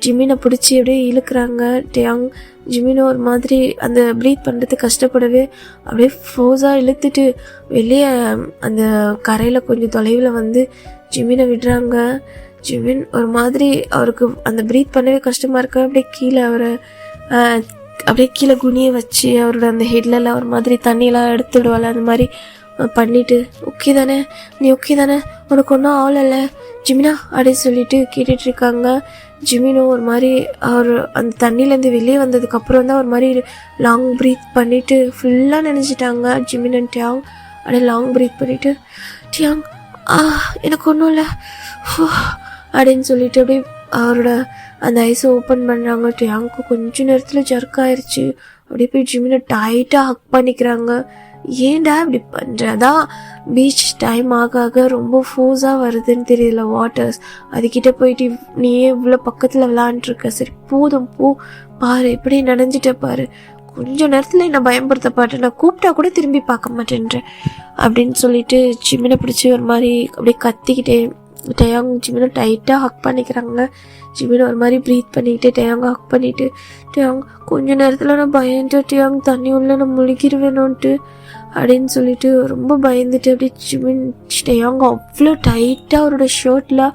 ஜிமினை பிடிச்சி அப்படியே இழுக்கிறாங்க. டேயாங் ஜிமினை ஒரு மாதிரி அந்த ப்ரீத் பண்ணுறதுக்கு கஷ்டப்படவே அப்படியே ஃபோர்ஸாக இழுத்துட்டு வெளியே அந்த கரையில் கொஞ்சம் தொலைவில் வந்து ஜிமினை விடுறாங்க. ஜிமின் ஒரு மாதிரி அவருக்கு அந்த ப்ரீத் பண்ணவே கஷ்டமாக இருக்க அப்படியே கீழே அவரை அப்படியே கீழே குனியை வச்சு அவரோட அந்த ஹெட்லலாம் ஒரு மாதிரி தண்ணியெல்லாம் எடுத்துடுவாள் அந்த மாதிரி பண்ணிவிட்டு ஓகே தானே, நீ ஓகே தானே, உனக்கு ஒன்றும் ஆகலைல்ல ஜிமினா அப்படின்னு சொல்லிட்டு கேட்டுட்ருக்காங்க. ஜிமினும் ஒரு மாதிரி அவர் அந்த தண்ணியிலேருந்து வெளியே வந்ததுக்கப்புறம் தான் ஒரு மாதிரி லாங் ப்ரீத் பண்ணிவிட்டு ஃபுல்லாக நினைச்சிட்டாங்க. ஜிமின் அண்ட் டியாங் அப்படியே லாங் ப்ரீத் பண்ணிவிட்டு டியாங் எனக்கு ஒன்றும் இல்லை அப்படின்னு சொல்லிட்டு அப்படியே அவரோட அந்த ஐஸை ஓப்பன் பண்ணுறாங்க. டியாங்க்கு கொஞ்ச நேரத்தில் ஜர்க் ஆயிடுச்சு. அப்படியே போய் ஜிமினை டைட்டாக ஹக் பண்ணிக்கிறாங்க. ஏன்டா இப்படி பண்ணுற, அதான் பீச் டைம் ஆக ஆக ரொம்ப ஃபோர்ஸாக வருதுன்னு தெரியல வாட்டர்ஸ், அதுக்கிட்ட போயிட்டு நீயே இவ்வளோ பக்கத்தில் விளாண்டுருக்க, சரி போதும் போ, பாரு இப்படி நனைஞ்சிட்ட பாரு, கொஞ்ச நேரத்தில் என்னை பயன்படுத்த பாட்டேன், நான் கூப்பிட்டா கூட திரும்பி பார்க்க மாட்டேன்றேன் அப்படின்னு சொல்லிட்டு ஜிமினை பிடிச்சி ஒரு மாதிரி அப்படியே கத்திக்கிட்டே டயாங் ஜிமினை டைட்டாக ஹக் பண்ணிக்கிறாங்க. ஜிமினை ஒரு மாதிரி ப்ரீத் பண்ணிக்கிட்டே டயாங்க ஹக் பண்ணிவிட்டு டயாங் கொஞ்ச நேரத்தில் நான் பயந்துட்டு டயாங் தண்ணி உள்ள நான் முழுகிடுவேணுன்ட்டு அப்படின்னு சொல்லிட்டு ரொம்ப பயந்துட்டு அப்படியே ஜிமின் டயாங் அவ்வளோ டைட்டாக அவரோட ஷர்ட்டில்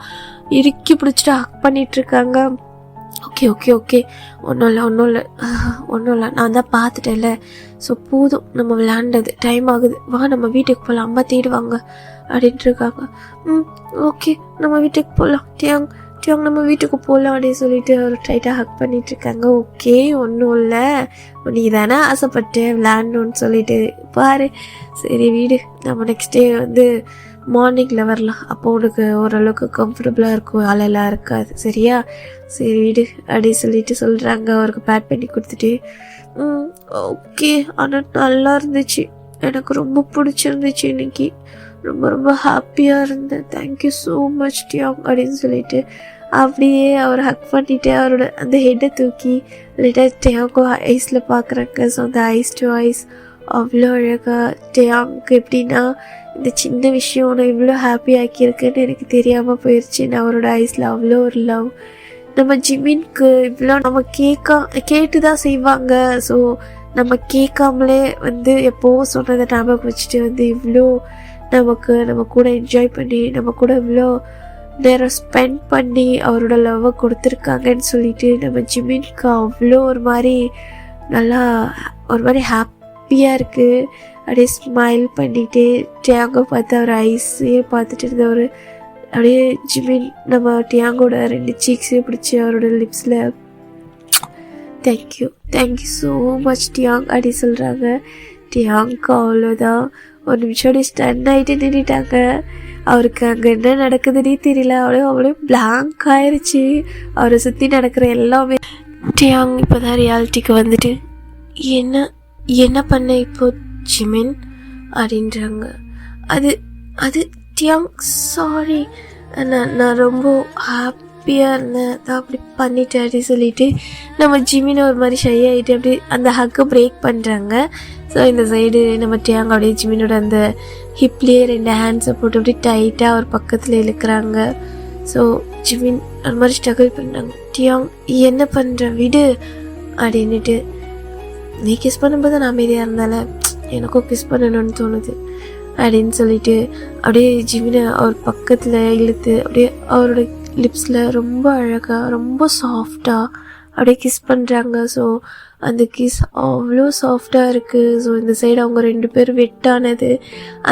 இறுக்கி பிடிச்சிட்டு ஹக் பண்ணிகிட்ருக்காங்க. ஓகே ஓகே ஓகே ஒன்றும் இல்லை நான் தான் பார்த்துட்டேன்ல, ஸோ போதும் நம்ம விளையாண்டது, டைம் ஆகுது, வா நம்ம வீட்டுக்கு போகலாம், அம்மா தேடுவாங்க அப்படின்ட்டு இருக்காங்க. ஓகே நம்ம வீட்டுக்கு போகலாம் டியாங் நம்ம வீட்டுக்கு போகலாம் அப்படின்னு சொல்லிட்டு அவர் டைட்டாக ஹக் பண்ணிட்டு இருக்காங்க. ஓகே ஒன்றும் இல்லை, நீ தானே ஆசைப்பட்டு விளையாடணுன்னு சொல்லிட்டு பாரு, சரி வீடு, நம்ம நெக்ஸ்ட் டே வந்து மார்னிங்கில் வரலாம், அப்போ உனக்கு ஓரளவுக்கு கம்ஃபர்டபுளாக இருக்கும், அலையெல்லாம் இருக்காது, சரியா, சரி வீடு அப்படி சொல்லிட்டு சொல்கிறாங்க. அவருக்கு பேட் பண்ணி கொடுத்துட்டு ஓகே ஆனால் நல்லா இருந்துச்சு, எனக்கு ரொம்ப பிடிச்சிருந்துச்சு, இன்னைக்கு ரொம்ப ரொம்ப ஹாப்பியாக இருந்தேன், தேங்க்யூ ஸோ மச் டியாங் அப்படின்னு சொல்லிட்டு அப்படியே அவர் ஹக் பண்ணிவிட்டு அவரோட அந்த ஹெட்டை தூக்கி லைட்டாக டியாங்கோ ஐஸில் பார்க்குறாங்க. ஸோ அந்த ஐஸ் டு ஐஸ் அவ்வளோ அழகாக டியாங்க்கு எப்படின்னா இந்த சின்ன விஷயம் நான் இவ்வளோ ஹாப்பி ஆக்கியிருக்குன்னு எனக்கு தெரியாமல் போயிடுச்சு. நான் அவரோட ஐஸில் அவ்வளோ ஒரு லவ். நம்ம ஜிமின்க்கு இவ்வளோ நம்ம கேட்டு தான் செய்வாங்க, ஸோ நம்ம கேட்காமலே வந்து எப்போவோ சொன்னதை ஞாபகம் வச்சுட்டு வந்து இவ்வளோ நம்ம கூட என்ஜாய் பண்ணி நம்ம கூட இவ்வளோ நேரம் ஸ்பெண்ட் பண்ணி அவரோட லவ்வை கொடுத்துருக்காங்கன்னு சொல்லிட்டு நம்ம ஜிமின்க்கு அவ்வளோ ஒரு மாதிரி நல்லா ஒரு மாதிரி ஹாப்பியாக இருக்குது. அப்படியே ஸ்மைல் பண்ணிகிட்டே டியாங்கோ பார்த்து அவர் ஐஸையே பார்த்துட்டு இருந்தவர் அப்படியே ஜிமின் நம்ம டியாங்கோட 2 சீக்ஸையும் பிடிச்சி அவரோட லிப்ஸில் தேங்க்யூ ஸோ மச் டியாங் அப்படி சொல்கிறாங்க. டியாங்க்கு அவ்வளோதான் ஒரு நிமிஷம் அப்படியே ஸ்டன் ஆகிட்டு நின்றுட்டாங்க. அவருக்கு அங்கே என்ன நடக்குதுன்னே தெரியல, அவ்வளோ பிளாங்க் ஆயிடுச்சு. அவரை சுற்றி நடக்கிற எல்லாமே. டியாங் இப்போ தான் ரியாலிட்டிக்கு வந்துட்டு என்ன பண்ண இப்போ ஜிமின் அப்படின்றாங்க. அது டியாங் சாரி, நான் ரொம்ப ஹாப்பியாக இருந்தேன், தான் அப்படி பண்ணிட்டேன் அப்படின்னு சொல்லிட்டு நம்ம ஜிமினை ஒரு மாதிரி ஷை ஆகிட்டு அப்படி அந்த ஹக்கை பிரேக் பண்ணுறாங்க. ஸோ இந்த சைடு நம்ம டியாங் அப்படியே ஜிமினோட அந்த ஹிப்லேயே 2 ஹேண்ட்ஸை போட்டு அப்படி டைட்டாக அவர் பக்கத்தில் இழுக்கிறாங்க. ஸோ ஜிமின் ஒரு மாதிரி ஸ்ட்ரகிள் பண்ணுறாங்க. டியாங் என்ன பண்ணுற விடு அப்படின்னுட்டு, நீ கிஸ் பண்ணும்போது நான் அமைதியாக இருந்தால எனக்கும் கிஸ் பண்ணணும்னு தோணுது அப்படின்னு சொல்லிட்டு அப்படியே ஜிமினை அவர் பக்கத்தில் இழுத்து அப்படியே அவரோட லிப்ஸில் ரொம்ப அழகாக ரொம்ப சாஃப்டாக அப்படியே கிஸ் பண்ணுறாங்க. ஸோ அந்த கிஸ் அவ்வளோ சாஃப்டாக இருக்குது. ஸோ இந்த சைடு அவங்க 2 பேரும் வெட்டானது,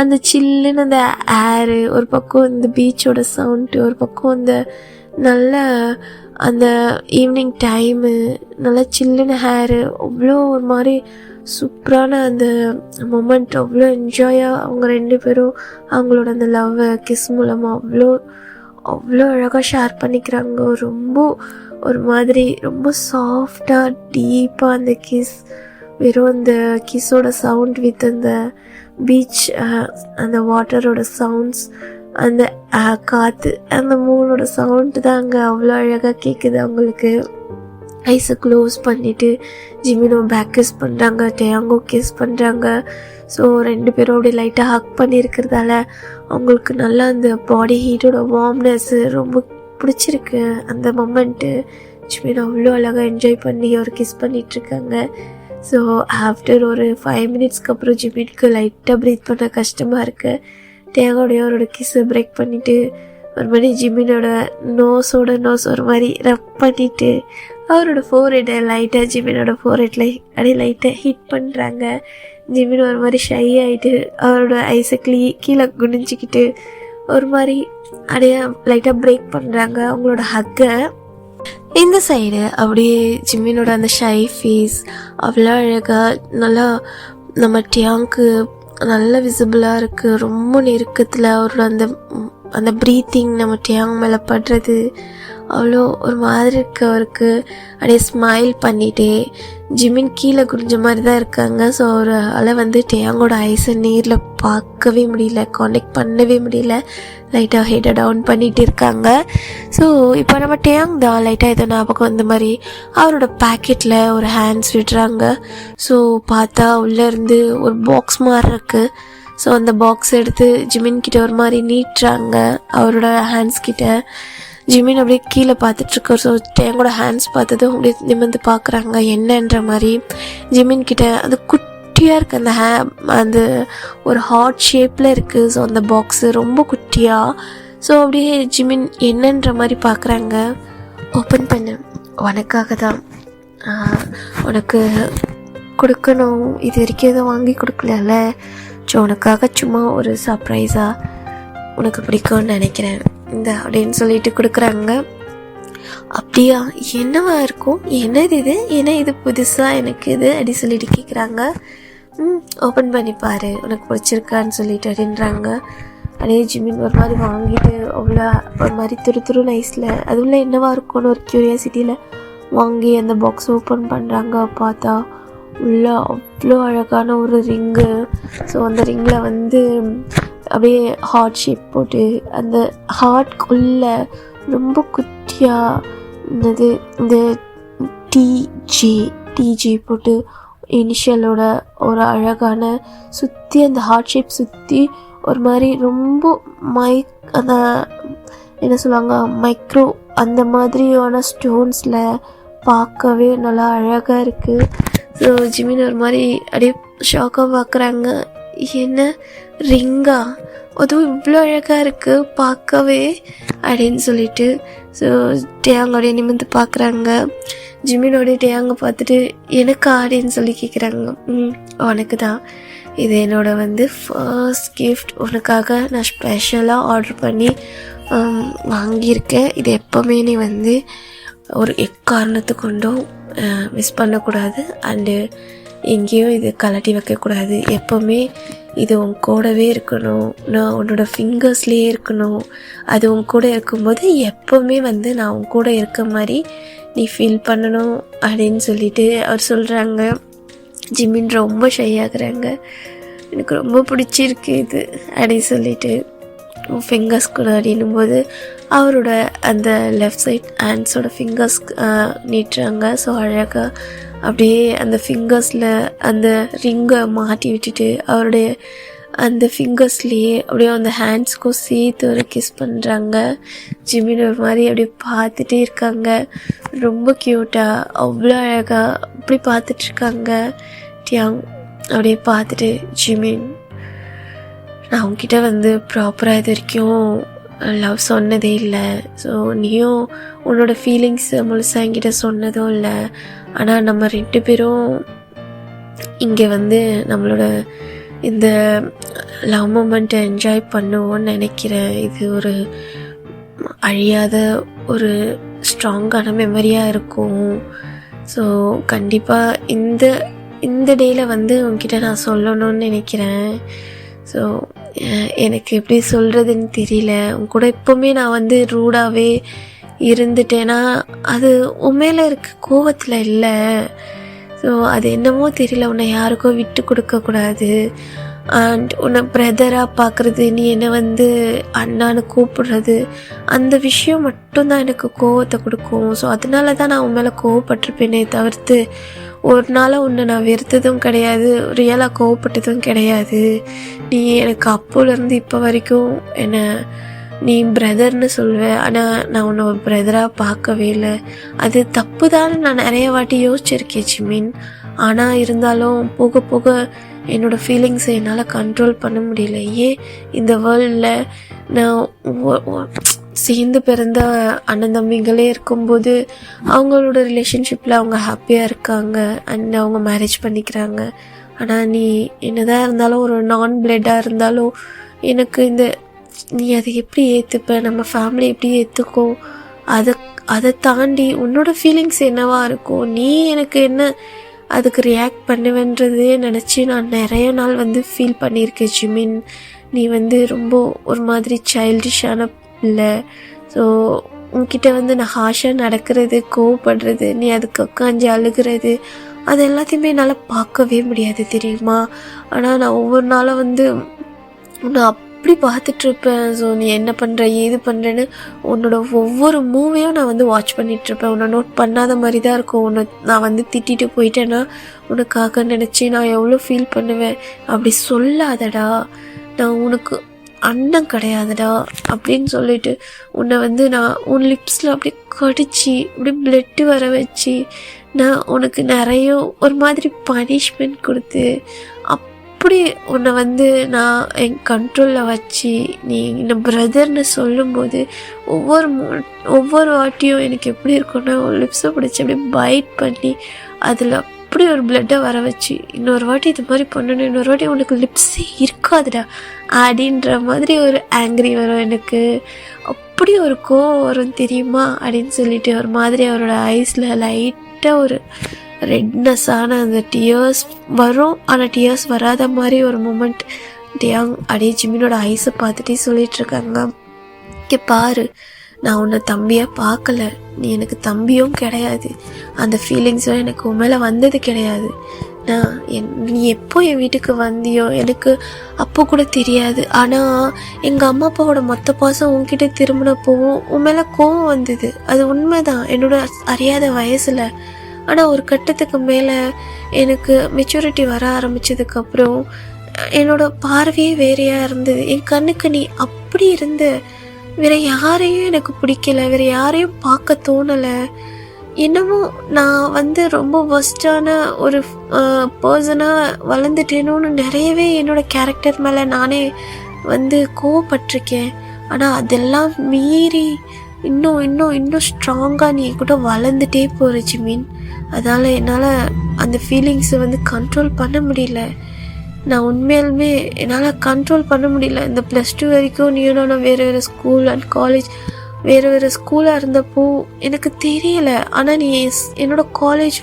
அந்த சில்லுன்னு அந்த ஏரு, ஒரு பக்கம் இந்த பீச்சோட சவுண்டு, ஒரு பக்கம் இந்த நல்ல அந்த ஈவினிங் டைமு, நல்லா சில்லுன்னு ஹேரு, அவ்வளோ ஒரு மாதிரி சூப்பரான அந்த மொமெண்ட், அவ்வளோ என்ஜாயாக அவங்க 2 பேரும் அவங்களோட அந்த லவ்வை கிஸ் மூலமாக அவ்வளோ அழகாக ஷேர் பண்ணிக்கிறாங்க. ரொம்ப ஒரு மாதிரி ரொம்ப சாஃப்டாக டீப்பாக அந்த கிஸ், வெறும் அந்த கிஸ்ஸோட சவுண்ட் வித் அந்த பீச் அந்த வாட்டரோட சவுண்ட்ஸ், அந்த காற்று, அந்த மூணோட சவுண்டு தான் அங்கே அவ்வளோ அழகாக கேட்குது அவங்களுக்கு. ஐஸை க்ளோஸ் பண்ணிவிட்டு ஜிமினோ பேக் கிஸ் பண்ணுறாங்க, டியாங்கோ கிஸ் பண்ணுறாங்க. ஸோ 2 பேரும் அப்படியே லைட்டாக ஹக் பண்ணியிருக்கிறதால அவங்களுக்கு நல்லா அந்த பாடி ஹீட்டோட வார்ம்னஸ்ஸு ரொம்ப பிடிச்சிருக்கு அந்த மொமெண்ட்டு. ஜிமின் அவ்வளோ அழகாக என்ஜாய் பண்ணி அவர் கிஸ் பண்ணிகிட்ருக்காங்க. ஸோ ஆஃப்டர் ஒரு 5 மினிட்ஸ்க்கு அப்புறம் ஜிமினுக்கு லைட்டாக ப்ரீத் பண்ண கஷ்டமாக இருக்குது. டியாங்கோடைய அவரோட கிஸ்ஸை பிரேக் பண்ணிவிட்டு ஒரு மாதிரி ஜிமினோட நோஸ் ஒரு மாதிரி ரப் பண்ணிவிட்டு அவரோட ஃபோர்ஹெட்டை லைட்டாக ஜிமினோட ஃபோர்ஹெட்டில் அப்படியே லைட்டாக ஹிட் பண்ணுறாங்க. ஜிமின் ஒரு மாதிரி ஷை ஆகிட்டு அவரோட ஐஸை கீழே குனிஞ்சிக்கிட்டு ஒரு மாதிரி அப்படியே லைட்டாக பிரேக் பண்ணுறாங்க அவங்களோட ஹக்கை. இந்த சைடு அப்படியே ஜிமினோட அந்த ஷை ஃபேஸ் அவ்வளோ அழகாக நல்லா நம்ம டியாங்க்கு நல்லா விசிபிளாக இருக்குது. ரொம்ப நெருக்கத்தில் அவரோட அந்த ப்ரீத்திங் நம்ம டியாங் மேலே படுறது அவ்வளோ ஒரு மாதிரி இருக்கு. அவருக்கு அப்படியே ஸ்மைல் பண்ணிகிட்டே ஜிமின் கீழே குடிஞ்ச மாதிரி தான் இருக்காங்க. ஸோ அவரால் டியாங்கோட ஐஸை நேரில் பார்க்கவே முடியல, கான்டெக்ட் பண்ணவே முடியல. லைட்டாக ஹெட்டை டவுன் பண்ணிகிட்டு இருக்காங்க. ஸோ இப்போ நம்ம டியாங் தான் லைட்டாக ஏதோ ஞாபகம் வந்த மாதிரி அவரோட பேக்கெட்டில் ஒரு ஹேண்ட்ஸ் விடுறாங்க. ஸோ பார்த்தா உள்ளேருந்து ஒரு பாக்ஸ் மாதிரி இருக்குது. ஸோ அந்த பாக்ஸ் எடுத்து ஜிமின் கிட்ட ஒரு மாதிரி நீட்டுறாங்க அவரோட ஹேண்ட்ஸ் கிட்ட. ஜிமின் அப்படியே கீழே பார்த்துட்ருக்கார். ஸோ டேங்கோட ஹேண்ட்ஸ் பார்த்ததும் அப்படியே நிமிர்ந்து பார்க்குறாங்க என்னன்ற மாதிரி. ஜிமின் கிட்ட அது குட்டியாக இருக்குது, அந்த ஒரு ஹார்ட் ஷேப்பில் இருக்குது. ஸோ அந்த பாக்ஸு ரொம்ப குட்டியாக. ஸோ அப்படியே ஜிமின் என்னன்ற மாதிரி பார்க்குறாங்க. ஓப்பன் பண்ணு, உனக்காக தான், உனக்கு கொடுக்கணும், இது வரைக்கும் எதுவும் வாங்கி கொடுக்கல. ஸோ உனக்காக சும்மா ஒரு சர்ப்ரைஸாக உனக்கு பிடிக்கும்னு நினைக்கிறேன் இந்த அப்படின்னு சொல்லிட்டு கொடுக்குறாங்க. அப்படியா, என்னவா இருக்கும், என்னது இது, என்ன இது புதுசாக எனக்கு இது அப்படி சொல்லிட்டு கேட்குறாங்க. ஓப்பன் பண்ணி பாரு, உனக்கு பிடிச்சிருக்கான்னு சொல்லிட்டு அப்படின்றாங்க. அதே ஜிமின் ஒரு மாதிரி வாங்கிட்டு அவ்வளோ ஒரு மாதிரி துரு நைஸில் அதுல என்னவா இருக்கும்னு ஒரு க்யூரியாசிட்டியில் வாங்கி அந்த பாக்ஸ் ஓப்பன் பண்ணுறாங்க. பார்த்தா உள்ள அவ்வளோ அழகான ஒரு ரிங்கு. ஸோ அந்த ரிங்கில் அப்படியே ஹார்ட் ஷேப் போட்டு அந்த ஹார்ட்குள்ளே ரொம்ப குட்டியாக இந்த டிஜி போட்டு இனிஷியலோட ஒரு அழகான சுற்றி அந்த ஹார்ட் ஷேப் சுற்றி ஒரு மாதிரி ரொம்ப அந்த என்ன சொல்லுவாங்க மைக்ரோ அந்த மாதிரியான ஸ்டோன்ஸில் பார்க்கவே நல்லா அழகாக இருக்குது. ஸோ ஜிமின் ஒரு மாதிரி அப்படியே ஷாக்காக பார்க்குறாங்க. என்ன ரிங்கா, அதுவும் இவ்வளோ அழகாக இருக்குது பார்க்கவே அப்படின்னு சொல்லிட்டு. ஸோ டேயாங்கோடைய நிமிர்ந்து பார்க்குறாங்க. ஜிமினோடைய டேயாங்க பார்த்துட்டு எனக்கா அப்படின்னு சொல்லி கேட்குறாங்க. உனக்கு தான், இது என்னோட ஃபர்ஸ்ட் கிஃப்ட், உனக்காக நான் ஸ்பெஷலாக ஆர்டர் பண்ணி வாங்கியிருக்கேன். இது எப்போவுமே நீ ஒரு எக்காரணத்தை கொண்டும் மிஸ் பண்ணக்கூடாது. அண்டு எங்கேயும் இது கலட்டி வைக்கக்கூடாது. எப்போவுமே இது உன் கூடவே இருக்கணும், நான் உன்னோட ஃபிங்கர்ஸ்லேயே இருக்கணும். அது உன் கூட இருக்கும்போது எப்போவுமே நான் உன் கூட இருக்க மாதிரி நீ ஃபீல் பண்ணணும் அப்படின்னு சொல்லிட்டு அவர் சொல்கிறாங்க. ஜிமின் ரொம்ப ஷை ஆகுறாங்க. எனக்கு ரொம்ப பிடிச்சிருக்கு இது அப்படின்னு சொல்லிட்டு ஃபிங்கர்ஸ் கூட அப்படின்னும்போது அவரோட அந்த லெஃப்ட் சைட் ஹேண்ட்ஸோட ஃபிங்கர்ஸ் நீட்டுறாங்க. ஸோ அழகாக அப்படியே அந்த ஃபிங்கர்ஸில் அந்த ரிங்கை மாட்டி விட்டுட்டு அவருடைய அந்த ஃபிங்கர்ஸ்லேயே அப்படியே அந்த ஹேண்ட்ஸ்க்கும் சேர்த்து ஒரு கிஸ் பண்ணுறாங்க. ஜிமின் ஒரு மாதிரி அப்படியே பார்த்துட்டே இருக்காங்க. ரொம்ப க்யூட்டாக அவ்வளோ அழகாக அப்படி பார்த்துட்ருக்காங்க. டியாங் அப்படியே பார்த்துட்டு, ஜிமின், நான் உங்ககிட்ட ப்ராப்பராக இது வரைக்கும் லவ் சொன்னதே இல்லை. ஸோ நீயும் உன்னோட ஃபீலிங்ஸை முழுசாக என்கிட்ட சொன்னதும் இல்லை. ஆனால் நம்ம 2 பேரும் இங்கே நம்மளோட இந்த லவ் மூமெண்ட்டை என்ஜாய் பண்ணுவோன்னு நினைக்கிறேன். இது ஒரு அழியாத ஒரு ஸ்ட்ராங்கான மெமரியாக இருக்கும். ஸோ கண்டிப்பாக இந்த டேயில் உங்ககிட்ட நான் சொல்லணும்னு நினைக்கிறேன். ஸோ எனக்கு எப்படி சொல்கிறதுன்னு தெரியல. உன் கூட எப்போவுமே நான் ரூடாகவே இருந்துட்டேன்னா அது உண்மையில் இருக்க கோவத்தில் இல்லை. ஸோ அது என்னமோ தெரியல, உன்னை யாருக்கோ விட்டு கொடுக்கக்கூடாது. அண்ட் உன்னை பிரதராக பார்க்குறது, நீ என்னை அண்ணான்னு கூப்பிடுறது, அந்த விஷயம் மட்டும்தான் எனக்கு கோவத்தை கொடுக்கும். ஸோ அதனால தான் நான் உன் மேலே கோவப்பட்டிருப்பேனே தவிர்த்து ஒரு நாள் உன்னை நான் வெறுத்ததும் கிடையாது, ரியலாக கோவப்பட்டதும் கிடையாது. நீ எனக்கு அப்போலேருந்து இப்போ வரைக்கும் என்னை நீ பிரதர்னு சொல்லுவேன். ஆனால் நான் உன்னை ஒரு பிரதராக பார்க்கவே இல்லை. அது தப்பு தான், நான் நிறைய வாட்டி யோசிச்சிருக்கேன் ஜிமின். ஆனால் இருந்தாலும் போக போக என்னோடய ஃபீலிங்ஸை என்னால் கண்ட்ரோல் பண்ண முடியல. ஏன் இந்த வேர்ல்டில் நான் சேர்ந்து பிறந்த அண்ணன் தம்பிங்களே இருக்கும்போது அவங்களோட ரிலேஷன்ஷிப்பில் அவங்க ஹாப்பியாக இருக்காங்க அண்ட் அவங்க மேரேஜ் பண்ணிக்கிறாங்க. ஆனால் நீ என்னதான் இருந்தாலும் ஒரு நான் பிளட்டாக இருந்தாலும் எனக்கு நீ அதை எப்படி ஏற்றுப்ப, நம்ம ஃபேமிலி எப்படி ஏற்றுக்கோ, அதை தாண்டி உன்னோட ஃபீலிங்ஸ் என்னவா இருக்கும், நீ எனக்கு என்ன அதுக்கு ரியாக்ட் பண்ணுவேன்றதே நினச்சி நான் நிறைய நாள் ஃபீல் பண்ணியிருக்கேன் ஜிமின். நீ ரொம்ப ஒரு மாதிரி சைல்டிஷான இல்லை. ஸோ உன்கிட்ட நான் ஹாஷாக நடக்கிறது, கோவப்படுறது, நீ அதுக்கு உட்காந்து அழுகிறது, அது எல்லாத்தையுமே என்னால் பார்க்கவே முடியாது தெரியுமா. ஆனால் நான் ஒவ்வொரு நாளும் உன்னை அப்படி பார்த்துட்ருப்பேன். ஸோ நீ என்ன பண்ணுற ஏது பண்ணுறேன்னு உன்னோட ஒவ்வொரு மூவையும் நான் வாட்ச் பண்ணிகிட்ருப்பேன். உன்னை நோட் பண்ணாத மாதிரி தான் இருக்கும். உன்னை நான் திட்டிட்டு போயிட்டேன்னா உனக்காக நினச்சி நான் எவ்வளோ ஃபீல் பண்ணுவேன். அப்படி சொல்லாதடா, நான் உனக்கு அண்ணன் கிடையாதுடா அப்படின்னு சொல்லிட்டு உன்னை நான் உன் லிப்ஸில் அப்படியே கடிச்சு அப்படியே பிளட்டு வர வச்சு நான் உனக்கு நிறைய ஒரு மாதிரி பனிஷ்மெண்ட் கொடுத்து அப்படி உன்னை நான் என் கண்ட்ரோலில் வச்சு நீ இந்த பிரதர்னு சொல்லும்போது ஒவ்வொரு வாட்டியும் எனக்கு எப்படி இருக்கும்னா லிப்ஸை பிடிச்சி அப்படியே பைட் பண்ணி அதில் அப்படி ஒரு பிளட்டை வர வச்சு இன்னொரு வாட்டி இது மாதிரி பண்ணணும், இன்னொரு வாட்டி உனக்கு லிப்ஸே இருக்காதுடா அப்படின்ற மாதிரி ஒரு ஆங்க்ரி வரும் எனக்கு. அப்படி ஒரு கோவம் வரும் தெரியுமா அப்படின்னு சொல்லிட்டு ஒரு மாதிரி அவரோட ஐஸில் லைட்டாக ஒரு ரெட்னஸான அந்த டியர்ஸ் வரும். ஆனால் டியர்ஸ் வராத மாதிரி ஒரு மூமெண்ட் டியாங் அப்படியே ஜிமினோட ஐஸை பார்த்துட்டே சொல்லிட்டு இருக்காங்க. இங்கே பாரு, நான் உன்னை தம்பியாக பார்க்கல, நீ எனக்கு தம்பியும் கிடையாது, அந்த ஃபீலிங்ஸும் எனக்கு உன் மேலே வந்தது கிடையாது. நீ எப்போ என் வீட்டுக்கு வந்தியோ எனக்கு அப்போ கூட தெரியாது. ஆனால் எங்கள் அம்மா அப்பாவோட மொத்த பாசம் உன்கிட்ட திரும்பினப்போவும் உன் மேலே கோவம் வந்தது. அது உண்மைதான், என்னோட அறியாத வயசில். ஆனால் ஒரு கட்டத்துக்கு மேலே எனக்கு மெச்சூரிட்டி வர ஆரம்பித்ததுக்கப்புறம் என்னோட பார்வையே வேறையாக இருந்தது. என் கண்ணுக்கு நீ அப்படி இருந்த, வேறு யாரையும் எனக்கு பிடிக்கல, வேறு யாரையும் பார்க்க தோணலை. என்னமோ நான் ரொம்ப ஒஸ்டான ஒரு பர்சனாக வளர்ந்துட்டேனோன்னு நிறையவே என்னோடய கேரக்டர் மேலே நானே கோவப்பட்டிருக்கேன். ஆனால் அதெல்லாம் மீறி இன்னும் இன்னும் இன்னும் ஸ்ட்ராங்காக நீ கூட வளர்ந்துட்டே போகிற ஜிமின். அதனால் என்னால் அந்த ஃபீலிங்ஸை கண்ட்ரோல் பண்ண முடியல. நான் உண்மையாலுமே என்னால் கண்ட்ரோல் பண்ண முடியல. இந்த +2 வரைக்கும் நீயும் நான் வேறு ஸ்கூல் அண்ட் காலேஜ் வேறு ஸ்கூலாக இருந்தப்போ எனக்கு தெரியலை. ஆனால் நீ என்னோடய காலேஜ்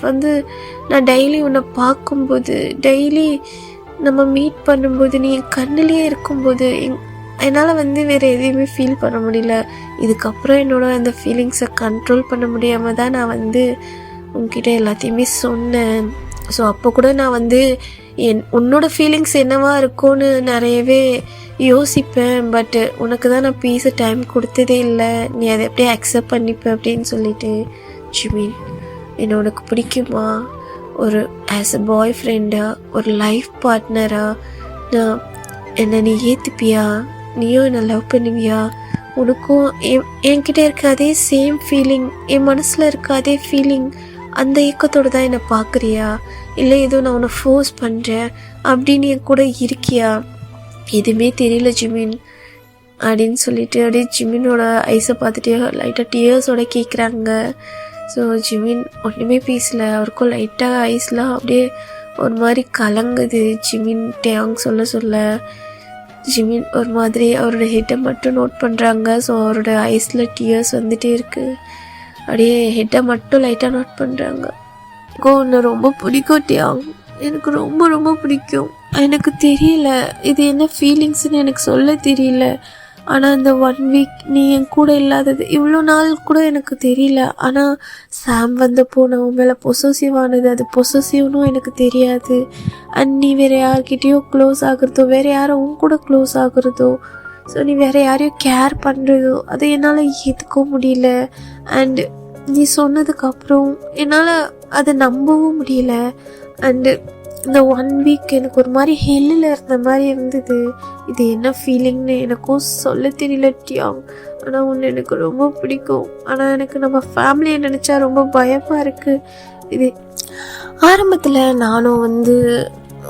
நான் டெய்லி உன்னை பார்க்கும்போது, டெய்லி நம்ம மீட் பண்ணும்போது, நீ என் கண்ணிலேயே இருக்கும்போது என்னால் வேறு எதையுமே ஃபீல் பண்ண முடியல. இதுக்கப்புறம் என்னோட அந்த ஃபீலிங்ஸை கண்ட்ரோல் பண்ண முடியாமல் தான் நான் உன்கிட்ட எல்லாத்தையுமே சொன்னேன். ஸோ அப்போ கூட நான் உன்னோட ஃபீலிங்ஸ் என்னவா இருக்கும்னு நிறையவே யோசிப்பேன். பட்டு உனக்கு தான் நான் பீஸை டைம் கொடுத்ததே இல்லை, நீ அதை எப்படியே அக்செப்ட் பண்ணிப்ப அப்படின்னு சொல்லிட்டு. ஜிமின், என்ன உனக்கு பிடிக்குமா? ஒரு ஆஸ் அ பாய் ஃப்ரெண்டாக, ஒரு லைஃப் பார்ட்னராக என்னை நீ ஏற்றுப்பியா? நீயும் என்னை லவ் பண்ணுவியா? உனக்கும் என்கிட்ட இருக்க அதே சேம் ஃபீலிங், என் மனசில் இருக்க அதே ஃபீலிங், அந்த ஏக்கத்தோடு தான் என்னை பார்க்குறியா? இல்லை ஏதோ நான் உன்னை ஃபோர்ஸ் பண்ணுறேன் அப்படின்னு என் கூட இருக்கியா? எதுவுமே தெரியல ஜிமின் அப்படின்னு சொல்லிட்டு அப்படியே ஜிமினோட ஐஸை பார்த்துட்டே லைட்டாக டியர்ஸோட கேட்குறாங்க. ஸோ ஜிமின் ஒன்றுமே பேசலை. அவருக்கும் லைட்டாக ஐஸ்லாம் அப்படியே ஒரு மாதிரி கலங்குது. ஜிமின் டேங் சொல்ல ஜிமின் ஒரு மாதிரி அவரோட ஹெட்டை மட்டும் நோட் பண்ணுறாங்க. ஸோ அவரோட ஐஸில் டியர்ஸ் வந்துகிட்டே இருக்குது. அப்படியே ஹெட்டை மட்டும் லைட்டாக நோட் பண்ணுறாங்க. உன்னை ரொம்ப பிடிக்கும் டேங், எனக்கு ரொம்ப ரொம்ப பிடிக்கும். எனக்கு தெரியல இது என்ன ஃபீலிங்ஸ்னு எனக்கு சொல்ல தெரியல. ஆனால் அந்த 1 வீக் நீ என் கூட இல்லாதது இவ்வளோ நாள் கூட எனக்கு தெரியல. ஆனால் சாம் வந்தப்போ நான் உன் மேலே பொசசிவ் ஆனது, அது பொசசிவ்னும் எனக்கு தெரியாது. அண்ட் நீ வேறு யார்கிட்டயோ க்ளோஸ் ஆகுறதோ, வேறு யாரும் உன் கூட க்ளோஸ் ஆகுறதோ, ஸோ நீ வேறு யாரையும் கேர் பண்ணுறதோ அதை என்னால் ஏற்றுக்க முடியல. அண்டு நீ சொன்னதுக்கப்புறம் என்னால் அதை நம்பவும் முடியல. அண்டு இந்த 1 வீக் எனக்கு ஒரு மாதிரி ஹெல்லில் இருந்த மாதிரி இருந்தது. இது என்ன ஃபீலிங்னு எனக்கும் சொல்ல தெரியல டியாங். ஆனால் ஒன்று எனக்கு ரொம்ப பிடிக்கும். ஆனால் எனக்கு நம்ம ஃபேமிலியை நினச்சா ரொம்ப பயமாக இருக்குது. இது ஆரம்பத்தில் நானும்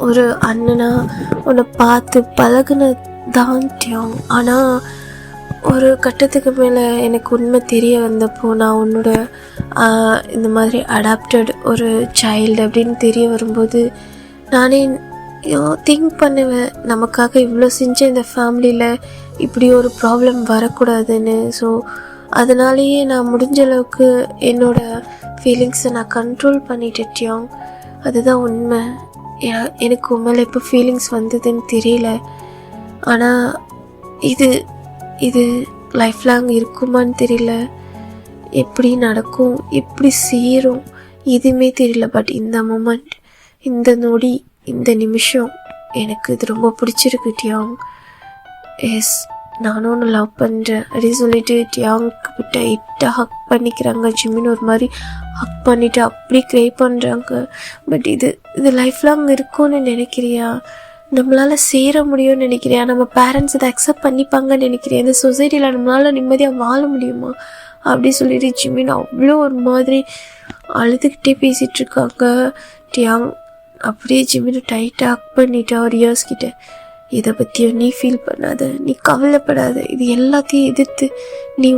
ஒரு அண்ணனா உன்னை பார்த்து பழகுனதான் டியாங். ஆனால் ஒரு கட்டத்துக்கு மேலே எனக்கு உண்மை தெரிய வந்தப்போ நான் உன்னோட இந்த மாதிரி அடாப்டட் ஒரு சைல்டு அப்படின்னு தெரிய வரும்போது நானே திங்க் பண்ணுவேன், நமக்காக இவ்வளோ செஞ்ச இந்த ஃபேமிலியில் இப்படி ஒரு ப்ராப்ளம் வரக்கூடாதுன்னு. ஸோ அதனாலேயே நான் முடிஞ்ச அளவுக்கு என்னோடய ஃபீலிங்ஸை நான் கண்ட்ரோல் பண்ணிட்டேன். அதுதான் உண்மை. எனக்கு உண்மையில எப்போ ஃபீலிங்ஸ் வந்ததுன்னு தெரியல. ஆனால் இது லைஃப் லாங் இருக்குமான்னு தெரியல, எப்படி நடக்கும், எப்படி சேரும், எதுவுமே தெரியல. பட் இந்த மூமெண்ட், இந்த நொடி, இந்த நிமிஷம் எனக்கு இது ரொம்ப பிடிச்சிருக்கு டியாங். எஸ், நானும் ஒன்று லவ் பண்ணுறேன் அப்படின்னு சொல்லிட்டு டியாங்க்கு டைட்டாக ஹக் பண்ணிக்கிறாங்க. ஜிமின் ஒரு மாதிரி ஹக் பண்ணிவிட்டு அப்படி க்ரை பண்ணுறாங்க. பட் இது லைஃப் லாங் இருக்கும்னு நினைக்கிறியா? நம்மளால் சேர முடியும்னு நினைக்கிறியா? நம்ம பேரண்ட்ஸ் இதை அக்செப்ட் பண்ணிப்பாங்கன்னு நினைக்கிறியா? இந்த சொசைட்டியில் நம்மளால் நிம்மதியாக வாழ முடியுமா அப்படி சொல்லிட்டு ஜிமின் அவ்வளோ ஒரு மாதிரி அழுதுகிட்டே பேசிகிட்ருக்காங்க. டியாங் அப்படியே ஜிமினை டைட்டாக ஹக் பண்ணிட்டா ஒரு இயர்ஸ்கிட்ட. இதை பற்றியும் நீ ஃபீல் பண்ணாத, நீ கவலைப்படாத, இது எல்லாத்தையும் எதிர்த்து நீ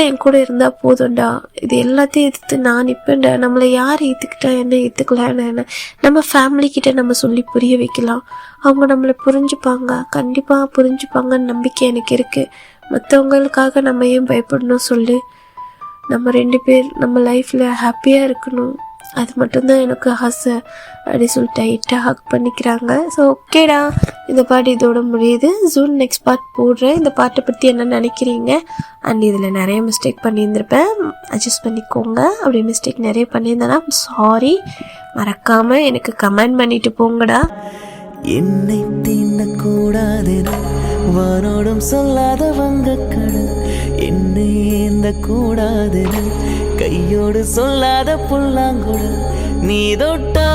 என் கூட இருந்தால் போதும்டா, இது எல்லாத்தையும் எதிர்த்து நான் நிற்பேன்டா. நம்மளை யார் ஏற்றுக்கிட்டா என்ன, ஏற்றுக்கலாம் என்ன, நம்ம ஃபேமிலிக்கிட்ட நம்ம சொல்லி புரிய வைக்கலாம். அவங்க நம்மளை புரிஞ்சுப்பாங்க, கண்டிப்பாக புரிஞ்சுப்பாங்கன்னு நம்பிக்கை எனக்கு இருக்குது. மற்றவங்களுக்காக நம்ம ஏன் பயப்படணும் சொல்லு? நம்ம 2 பேர் நம்ம லைஃப்பில் ஹாப்பியாக இருக்கணும், அது மட்டும்தான் எனக்கு ஆசை அப்படி சொல்லிட்டு டைட்டாக ஹக் பண்ணிக்கிறாங்க. ஸோ ஓகேடா, இந்த பாட்டு இதோட முடியுது. ஜூன் நெக்ஸ்ட் பார்ட் போடுறேன். இந்த பாட்டை பற்றி என்ன நினைக்கிறீங்க? அண்ட் இதில் நிறைய மிஸ்டேக் பண்ணியிருந்திருப்பேன், அட்ஜஸ்ட் பண்ணிக்கோங்க. அப்படி மிஸ்டேக் நிறைய பண்ணியிருந்தேன்னா சாரி. மறக்காமல் எனக்கு கமெண்ட் பண்ணிட்டு போங்கடா. என்னை தீண்டக்கூடாதென வானோடும் சொல்லாத வங்கக்கடல், என்னை ஏந்த கூடாதென கையோடு சொல்லாத புல்லாங்குழல், நீ தொட்டா